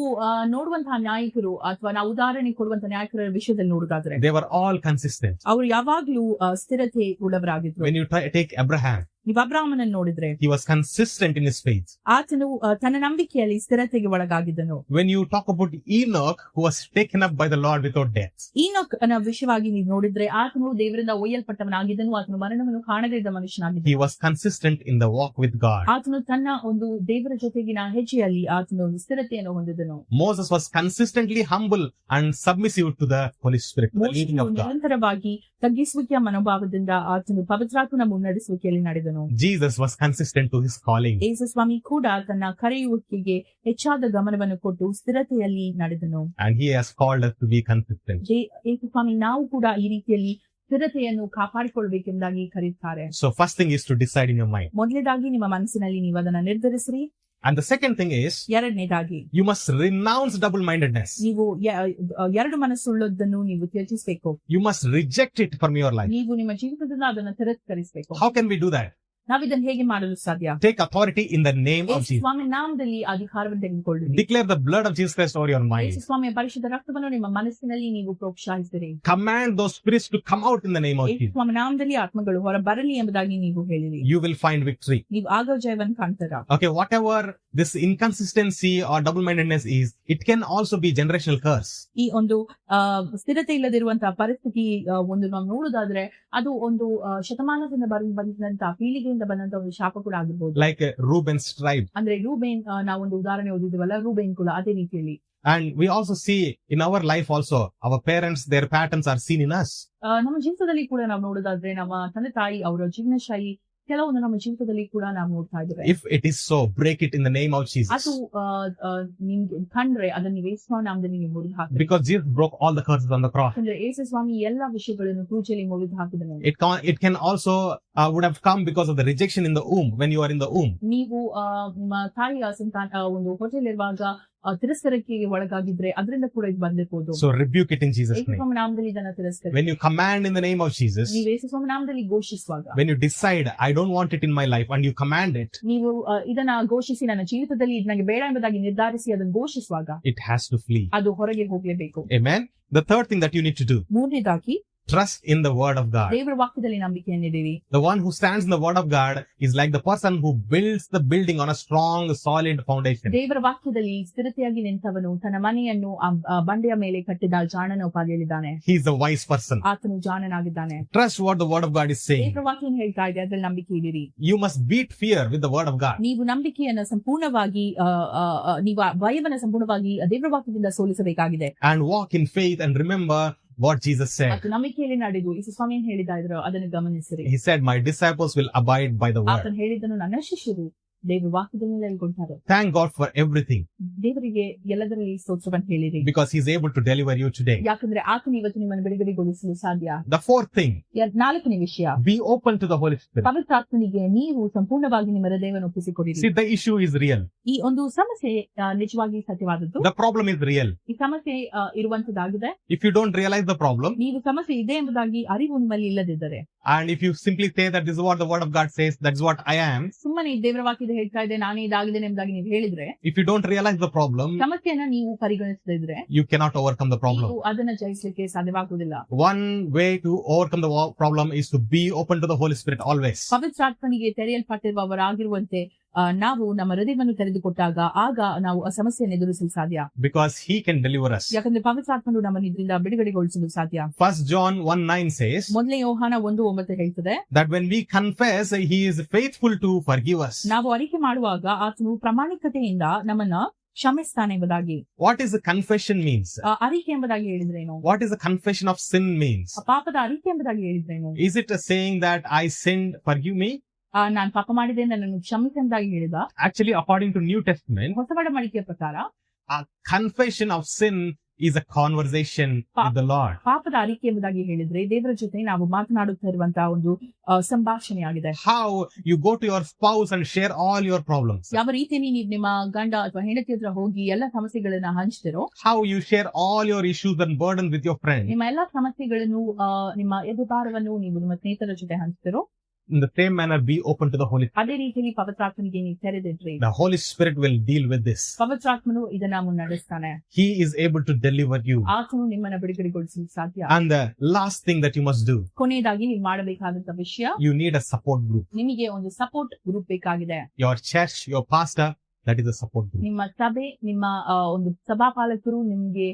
ನೋಡುವಂತಹ ನಾಯಕರು ಅಥವಾ ನಾವು ಉದಾಹರಣೆ ಕೊಡುವಂತಹ ನಾಯಕರ ವಿಷಯದಲ್ಲಿ ನೋಡುವುದಾದ್ರೆ they were all consistent. ಅವರು ಯಾವಾಗ್ಲೂ ಸ್ಥಿರತೆ ಉಳ್ಳವರಾಗಿದ್ರು. When you take Abraham, ನೀವು ಅಬ್ರಾಮನನ್ನು ನೋಡಿದ್ರೆ he was consistent in his faith. ಆತನು ತನ್ನ ನಂಬಿಕೆಯಲ್ಲಿ ಸ್ಥಿರತೆಗೆ ಒಳಗಾಗಿದ್ದನು. When you talk about Enoch, who was taken up by the Lord without death, ಈನೋಕ್ ನ ವಿಷಯವಾಗಿ ನೀವು ನೋಡಿದ್ರೆ ಆತನು ದೇವರಿಂದ ಒಯ್ಯಲ್ಪಟ್ಟವನಾಗಿದ್ದನು, ಆತನು ಮರಣವನ್ನು ಕಾಣದೇ ಇದ್ದ ಮನುಷ್ಯನಾಗಿದ್ದನು. he was consistent in the walk with God. ಆತನು ತನ್ನ ಒಂದು ದೇವರ ಜೊತೆಗಿನ ಹೆಜ್ಜೆಯಲ್ಲಿ ಆತನು ಸ್ಥಿರತೆಯನ್ನು ಹೊಂದಿದನು. Moses was consistently humble and submissive to the Holy Spirit, the leading of God. ನಿರಂತರವಾಗಿ ತಗ್ಗಿಸುವಿಕೆಯ ಮನೋಭಾವದಿಂದ ಆತನು ಪವಿತ್ರಾತ್ಮನ ಮುನ್ನಡೆಸುವಿಕೆಯಲ್ಲಿ ನಡೆದನು. Jesus was consistent to his calling. ಯೇಸು ಸ್ವಾಮಿ ಕೂಡ ತನ್ನ ಕರೆಯುವಿಕೆಗೆ ಹೆಚ್ಚಾದ ಗಮನವನ್ನು ಕೊಟ್ಟು ಸ್ಥಿರತೆಯಲ್ಲಿ ನಡೆದನು. And he has called us to be consistent. ಯೇಸು ಸ್ವಾಮಿ ನಾವು ಕೂಡ ಈ ರೀತಿಯಲ್ಲಿ ಸ್ಥಿರತೆಯನ್ನು ಕಾಪಾಡಿಕೊಳ್ಳಬೇಕೆಂಬುದಾಗಿ ಕರೆಯುತ್ತಾರೆ. So first thing is to decide in your mind. ಮೊದಲನೇದಾಗಿ ನಿಮ್ಮ ಮನಸ್ಸಿನಲ್ಲಿ ನೀವು ಅದನ್ನ ನಿರ್ಧರಿಸ್ರಿ. And the second thing is, ಎರಡನೇದಾಗಿ you must renounce double-mindedness. ನೀವು ಎರಡು ಮನಸ್ಸುಳ್ಳದನ್ನು ನೀವು ತ್ಯಜಿಸಬೇಕು. You must reject it from your life. ನೀವು ನಿಮ್ಮ ಜೀವಿತದಿಂದ ಅದನ್ನು ತಿರಸ್ಕರಿಸಬೇಕು. How can we do that? ನಾವಿದನ್ನು ಹೇಗೆ ಮಾಡಲು ಸಾಧ್ಯ? Take authority in the name of Jesus. ಸ್ವಾಮಿ ನಾಮದಲ್ಲಿ ಅಧಿಕಾರವನ್ನು ತೆಗೆದುಕೊಳ್ಳಿ. Declare the blood of Jesus Christ over your mind. ಸ್ವಾಮಿಯ ಪರಿಶುದ್ಧ ರಕ್ತವನ್ನು ನಿಮ್ಮ ಮನಸ್ಸಿನಲ್ಲಿ ನೀವು ಪ್ರೋತ್ಸಾಹಿಸಿರಿ. Command those spirits to come out in the name of Jesus. ಸ್ವಾಮಿ ನಾಮದಲ್ಲಿ ಆತ್ಮಗಳು ಹೊರ ಬರಲಿ ಎಂಬುದಾಗಿ ನೀವು ಹೇಳಿರಿ. You will find victory. ನೀವು ಆಗ ಜಯವನ್ನು ಕಾಣ್ತೀರಾ. Okay, whatever this inconsistency or double-mindedness is, it can also be generational curse. ಈ ಒಂದು ಸ್ಥಿರತೆ ಇಲ್ಲದಿರುವಂತಹ ಪರಿಸ್ಥಿತಿ ಒಂದು ನಾವು ನೋಡುವುದಾದ್ರೆ ಅದು ಒಂದು ಶತಮಾನದಿಂದ ಬಂದಂತಹ ಪೀಳಿಗೆಯಿಂದ ಬಂದಂತಹ ಒಂದು ಶಾಪ ಕೂಡ ಆಗಿರ್ಬೋದು. Like Reuben's tribe. ಅಂದ್ರೆ ರೂಬೇನ್ ನಾವೊಂದು ಉದಾಹರಣೆ ಓದಿದ್ವಲ್ಲ, ರೂಬೇನ್ ಕೂಡ ಅದೇ ರೀತಿಯಲ್ಲಿ. And we also see in our life also, our parents, their patterns are seen in us. ನಮ್ಮ ಜೀವಿತದಲ್ಲಿ ಕೂಡ ನಾವು ನೋಡೋದಾದ್ರೆ ನಮ್ಮ ತಂದೆ ತಾಯಿ ಅವರ ಜೀವನ ಶೈಲಿ ಕೆಲವೊಂದು ನಮ್ಮ ಜೀವಿತದಲ್ಲಿ ಕೂಡ ನಾವು ನೋಡ್ತಾ ಇದ್ದೇವೆ. If it is so, break it in the name of Jesus. ಅದು ನಿಮ್ಗೆ ಕಂಡ್ರೆ ಅದನ್ನ ಯೇಸು ನಾಮದಲ್ಲಿ ನೀವು ಮುರಿದು ಹಾಕಿ. Because Jesus broke all the curses on the cross. ಅಂದ್ರೆ ಯೇಸು ಸ್ವಾಮಿ ಎಲ್ಲಾ ವಿಷಯಗಳನ್ನು ಕ್ರೂಜಲ್ಲಿ ಮುರಿದು ಹಾಕಿದನು. It can also would have come because of the rejection in the womb, when you are in the womb. ನೀವು ನಿಮ್ಮ ತಾಯಿಯ ಸಂತಾನ ಒಂದು ಹೊಟ್ಟೆಯಲ್ಲಿರುವಾಗ ತಿರಸ್ಕಾರಕ್ಕೆ ಒಳಗಾಗಿದ್ರೆ ಅದರಿಂದ ಕೂಡ ಇದು ಬಂದಿರಬಹುದು. So rebuke it in Jesus' Yesu name. ಸ್ವಾಮಿ ನಾಮದಲ್ಲಿ ಇದನ್ನ ತಿರಸ್ಕರಿಸಿ. When you command in the name of Jesus, ನೀವು ಯೇಸು ಸ್ವಾಮಿ ನಾಮದಲ್ಲಿ ಘೋಷಿಸುವಾಗ, when you decide, I don't want it in my life, and you command it, ನೀವು ಇದನ್ನ ಘೋಷಿಸಿ ನನ್ನ ಜೀವಿತದಲ್ಲಿ ಇದು ನನಗೆ ಬೇಡ ಎಂಬುದಾಗಿ ನಿರ್ಧರಿಸಿ ಅದನ್ನು ಘೋಷಿಸುವಾಗ it has to flee. ಅದು ಹೊರಗೆ ಹೋಗಲೇಬೇಕು. Amen. The third thing that you need to do, ಮೂರನೇದಾಗಿ trust in the word of God. ದೇವರ ವಾಕ್ಯದಲ್ಲಿ ನಂಬಿಕೆಯನ್ನಿದ್ದೀವಿ. The one who stands in the word of God is like the person who builds the building on a strong, solid foundation. ದೇವರ ವಾಕ್ಯದಲ್ಲಿ ಸ್ಥಿರತೆಯಾಗಿ ನಿಂತವನು ತನ್ನ ಮನೆಯನ್ನು ಬಂಡೆಯ ಮೇಲೆ ಕಟ್ಟಿದ ಜಾಣನ ಉಪಾಧಿಯಲ್ಲಿದ್ದಾನೆ. He is a wise person. ಆತನು ಜಾಣನಾಗಿದ್ದಾನೆ. Trust what the word of God is saying. ದೇವರ ವಾಕ್ಯ ಹೇಳ್ತಾ ಇದೆ, ಅದರಲ್ಲಿ ನಂಬಿಕೆ ಇಡಿರಿ. You must beat fear with the word of God. ನೀವು ನಂಬಿಕೆಯನ್ನ ಸಂಪೂರ್ಣವಾಗಿ ನೀವು ಭಯವನ್ನ ಸಂಪೂರ್ಣವಾಗಿ ದೇವರ ವಾಕ್ಯದಿಂದ ಸೋಲಿಸಬೇಕಾಗಿದೆ. And walk in faith and remember what Jesus said. ಮತ್ತು ನಂಬಿಕೆಯಲ್ಲಿ ನಡೆದು ಯೇಸು ಸ್ವಾಮಿ ಏನು ಹೇಳಿದ ಇದ್ರು ಅದನ್ನು ಗಮನಿಸಿರಿ. He said, my disciples will abide by the word. ಆತನು ಹೇಳಿದನು, ನನ್ನ ಶಿಷ್ಯರು ದೇವರ ವಾಕ್ಯದಲ್ಲಿ ನೆಲೆಗೊಂಡಾರೆ. Thank God for everything. ದೇವರಿಗೆ ಎಲ್ಲದರಲ್ಲಿ ಸ್ತೋತ್ರವನ್ನು ಹೇಳಿರಿ. Because He is able to deliver you today. ಯಾಕಂದ್ರೆ ಆತನು ಇವತ್ತು ನಿಮ್ಮನ್ನು ಬಿಡುಗಡೆಗೊಳಿಸಲು ಸಾಧ್ಯ. The fourth thing, ನಾಲ್ಕನೇ ವಿಷಯ, be open to the Holy Spirit. ಪವಿತ್ರಾತ್ಮನಿಗೆ ನೀವು ಸಂಪೂರ್ಣವಾಗಿ ನಿಮ್ಮ ಹೃದಯವನ್ನು ಒಪ್ಪಿಸಿಕೊಡಿರಿ. See, the issue is real. ಈ ಒಂದು ಸಮಸ್ಯೆ ನಿಜವಾಗಿ ಸತ್ಯವಾದದ್ದು. The problem is real. ಈ ಸಮಸ್ಯೆ ಇರುವಂತದ್ದಾಗಿದೆ. If you don't realize the problem, ನೀವು ಸಮಸ್ಯೆ ಇದೆ ಎಂಬುದಾಗಿ ಅರಿವು ನಿಮ್ಮಲ್ಲಿ ಇಲ್ಲದಿದ್ದರೆ, and if you simply say that this is what the word of God says, that is what I am, ಸುಮ್ಮನೆ ದೇವರ ವಾಕ್ಯದ ಹೇಳ್ತಾ ಇದೆ ನಾನೇ ಇದಾಗಿದೆ ಎಂಬುದಾಗಿ ನೀವು ಹೇಳಿದ್ರೆ, if you don't realize the problem, ಸಮಸ್ಯೆಯನ್ನ ನೀವು ಪರಿಗಣಿಸದಿದ್ರೆ, you cannot overcome the problem. ನೀವು ಅದನ್ನ ಜಯಿಸಲಿಕ್ಕೆ ಸಾಧ್ಯವಾಗುವುದಿಲ್ಲ. One way to overcome the problem is to be open to the Holy Spirit always. ಪವಿತ್ರಾತ್ಮನಿಗೆ ತೆರೆಯಲ್ಪಟ್ಟಿರುವವರಾಗಿರುವಂತೆ ನಾವು ನಮ್ಮ ಹೃದಯವನ್ನು ತೆರೆದುಕೊಟ್ಟಾಗ ಆಗ ನಾವು ಆ ಸಮಸ್ಯೆಯನ್ನು ಎದುರಿಸಲು ಸಾಧ್ಯ. Because He can deliver us. ಯಾಕಂದ್ರೆ ಪವಿತ್ರಾತ್ಮನು ನಮ್ಮನ್ನು ಇದರಿಂದ ಬಿಡುಗಡೆಗೊಳಿಸಲು ಸಾಧ್ಯ. 1 John 1:9 says, ಮೊದಲೇ ಯೋಹಾನ 1:9 ಹೇಳ್ತದೆ, that when we confess, He is faithful to forgive us. ನಾವು ಅರಿಕೆ ಮಾಡುವಾಗ ಆತನು ಪ್ರಾಮಾಣಿಕತೆಯಿಂದ ನಮ್ಮನ್ನ ಕ್ಷಮಿಸ್ತಾನೆ ಎಂಬುದಾಗಿ. What is the confession means? ಅರಿಕೆ ಎಂಬುದಾಗಿ ಹೇಳಿದ್ರೇನು? What is the confession of sin means? ಪಾಪದ ಅರಿಕೆ ಎಂಬುದಾಗಿ ಹೇಳಿದ್ರೇನು? Is it a saying that I sinned, forgive me? ನಾನು ಪಾಪ ಮಾಡಿದೆ, ನನ್ನನ್ನು ಕ್ಷಮಿಸೆಂಬುದಾಗಿ ಹೇಳಿದ? Actually, according to New Testament, ಹೊಸ ಒಡಂಬಡಿಕೆಯ ಪ್ರಕಾರ a confession of sin is a conversation with the Lord. ಪಾಪದ ಅರಿಕೆ ಎಂಬುದಾಗಿ ಹೇಳಿದ್ರೆ ದೇವರ ಜೊತೆ ನಾವು ಮಾತನಾಡುತ್ತಾ ಇರುವಂತಹ ಒಂದು ಸಂಭಾಷಣೆಯಾಗಿದೆ. How you go to your spouse and share all your problems. ಯಾವ ರೀತಿಯಲ್ಲಿ ನೀವು ನಿಮ್ಮ ಗಂಡ ಅಥವಾ ಹೆಂಡತಿ ಹತ್ರ ಹೋಗಿ ಎಲ್ಲ ಸಮಸ್ಯೆಗಳನ್ನ ಹಂಚ್ತಿರೋ, how you share all your issues and burdens with your friends. ನಿಮ್ಮ ಎಲ್ಲಾ ಸಮಸ್ಯೆಗಳನ್ನು ನಿಮ್ಮ ಎದುರುಭಾರವನ್ನು ನೀವು ನಿಮ್ಮ ಸ್ನೇಹಿತರ ಜೊತೆ ಹಂಚ್ತಿರೋ, in the same manner be open to the Holy Spirit. ಅದೇ ರೀತಿಯಲ್ಲಿ ಪವಿತ್ರಾತ್ಮನಿಗೆ ನೀವು ತೆರೆದಿಡ್ರಿ. The Holy Spirit will deal with this. ಪವಿತ್ರಾತ್ಮನು ಇದನ್ನ ಮುನ್ನಡೆಸ್ತಾನೆ. He is able to deliver you. ಆತನು ನಿಮ್ಮನ್ನ ಬಿಡುಗಡೆಗೊಳಿಸಲು ಸಾಧ್ಯ. And the last thing that you must do, ಕೊನೆಯದಾಗಿ ನೀವು ಮಾಡಬೇಕಾದಂತ ವಿಷಯ, you need a support group. ನಿಮಗೆ ಒಂದು ಸಪೋರ್ಟ್ ಗ್ರೂಪ್ ಬೇಕಾಗಿದೆ. Your church, your pastor, that is a support group. ನಿಮ್ಮ ಸಭೆ, ನಿಮ್ಮ ಒಂದು ಸಭಾಪಾಲಕರು ನಿಮ್ಗೆ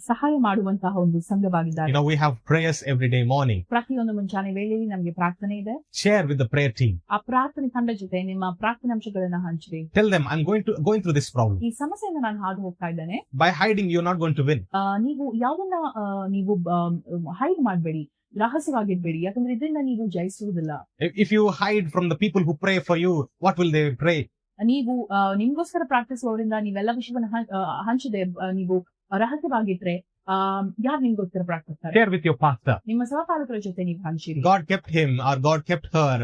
ಸಹಾಯ ಮಾಡುವಂತಹ ಒಂದು ಸಂಘವಾಗಿದ್ದಾರೆ. You know, we have prayers every day morning. ಪ್ರತಿಯೊಂದು ಮುಂಚಾನೆ ವೇಳೆಯಲ್ಲಿ ನಮಗೆ ಪ್ರಾರ್ಥನೆ ಇದೆ. Share with the prayer team. ಆ ಪ್ರಾರ್ಥನೆ ತಂಡ ಜೊತೆ ನಿಮ್ಮ ಪ್ರಾರ್ಥನಾಂಶಗಳನ್ನ ಹಂಚಿರಿ. Tell them, I'm going through this problem. ಈ ಸಮಸ್ಯೆಯನ್ನು ನಾನು ಹಾದು ಹೋಗ್ತಾ ಇದ್ದೇನೆ. By hiding, you're not going to win. ನೀವು ಯಾವನ್ನ ನೀವು ಹೈಡ್ ಮಾಡಬೇಡಿ, ರಹಸ್ಯವಾಗಿರ್ಬೇಡಿ, ಯಾಕಂದ್ರೆ ಇದರಿಂದ ನೀವು ಜಯಿಸುವುದಿಲ್ಲ. If you hide from the people who pray for you, what will they pray? ನೀವು ನಿಮ್ಗೋಸ್ಕರ ಪ್ರಾರ್ಥಿಸುವವರಿಂದ ನೀವೆಲ್ಲ ವಿಷಯವನ್ನ ಹಂಚದೆ ನೀವು ರಹಸ್ಯವಾಗಿದ್ರೆ ಯಾರು ನಿಮ್ಗೋಸ್ಕರ ಪ್ರಾರ್ಥಿಸ್ತಾರೆ? Share with your pastor. ನಿಮ್ಮ ಸಹಪಾಲಕರ ಜೊತೆ ನೀವು ಹಂಚಿರಿ. God kept him or God kept her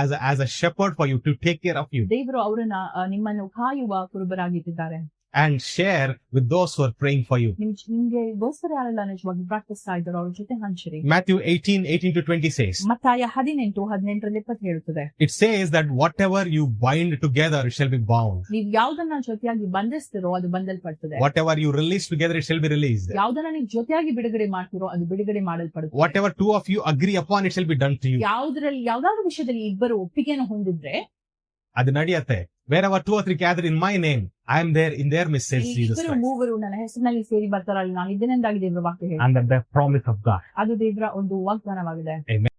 as a shepherd for you to take care of you. ದೇವರು ಅವರನ್ನ ನಿಮ್ಮನ್ನು ಕಾಯುವ ಕುರುಬರಾಗಿಟ್ಟಿದ್ದಾರೆ. And share with those who are praying for you. ನಿಮ್ಗೆ ಗೋಸ್ಕರ ಯಾರೆಲ್ಲ ನಿಜವಾಗಿ ಪ್ರಾರ್ಥಿಸ್ತಾ ಇದ್ದಾರೋ ಅವ್ರ ಜೊತೆ ಹಂಚಿರಿ. Matthew 18:18-20 says, ಮತ್ತಾಯ 18:18-20 ಹೇಳುತ್ತದೆ, it says that whatever you bind together shall be bound. ನೀವು ಯಾವುದನ್ನ ಜೊತೆಯಾಗಿ ಬಂಧಿಸ್ತಿರೋ ಅದು ಬಂಧಲ್ಪಡುತ್ತದೆ. Whatever you release together it shall be released. ಯಾವುದನ್ನ ನೀವು ಜೊತೆಯಾಗಿ ಬಿಡುಗಡೆ ಮಾಡ್ತಿರೋ ಅದು ಬಿಡುಗಡೆ ಮಾಡಲ್ಪಡುತ್ತದೆ. Whatever two of you agree upon it shall be done to you. ಯಾವ್ದಾದ್ರು ವಿಷಯದಲ್ಲಿ ಇಬ್ಬರು ಒಪ್ಪಿಗೆಯನ್ನು ಹೊಂದಿದ್ರೆ ಅದು ನಡೆಯುತ್ತೆ. Wherever 2 or 3 gather in my name, I am there in their midst, says Jesus Christ. ಮೂವರು ನನ್ನ ಹೆಸರಿನಲ್ಲಿ ಸೇರಿ ಬರ್ತಾರಲ್ಲ, ನಾನು ಇದ್ದೇನೆಂದಾಗಿ ದೇವರ ವಾಕ್ಯ ಹೇಳಿ. And the promise of God. ಅದು ದೇವರ ಒಂದು ವಾಗ್ದಾನವಾಗಿದೆ. Amen.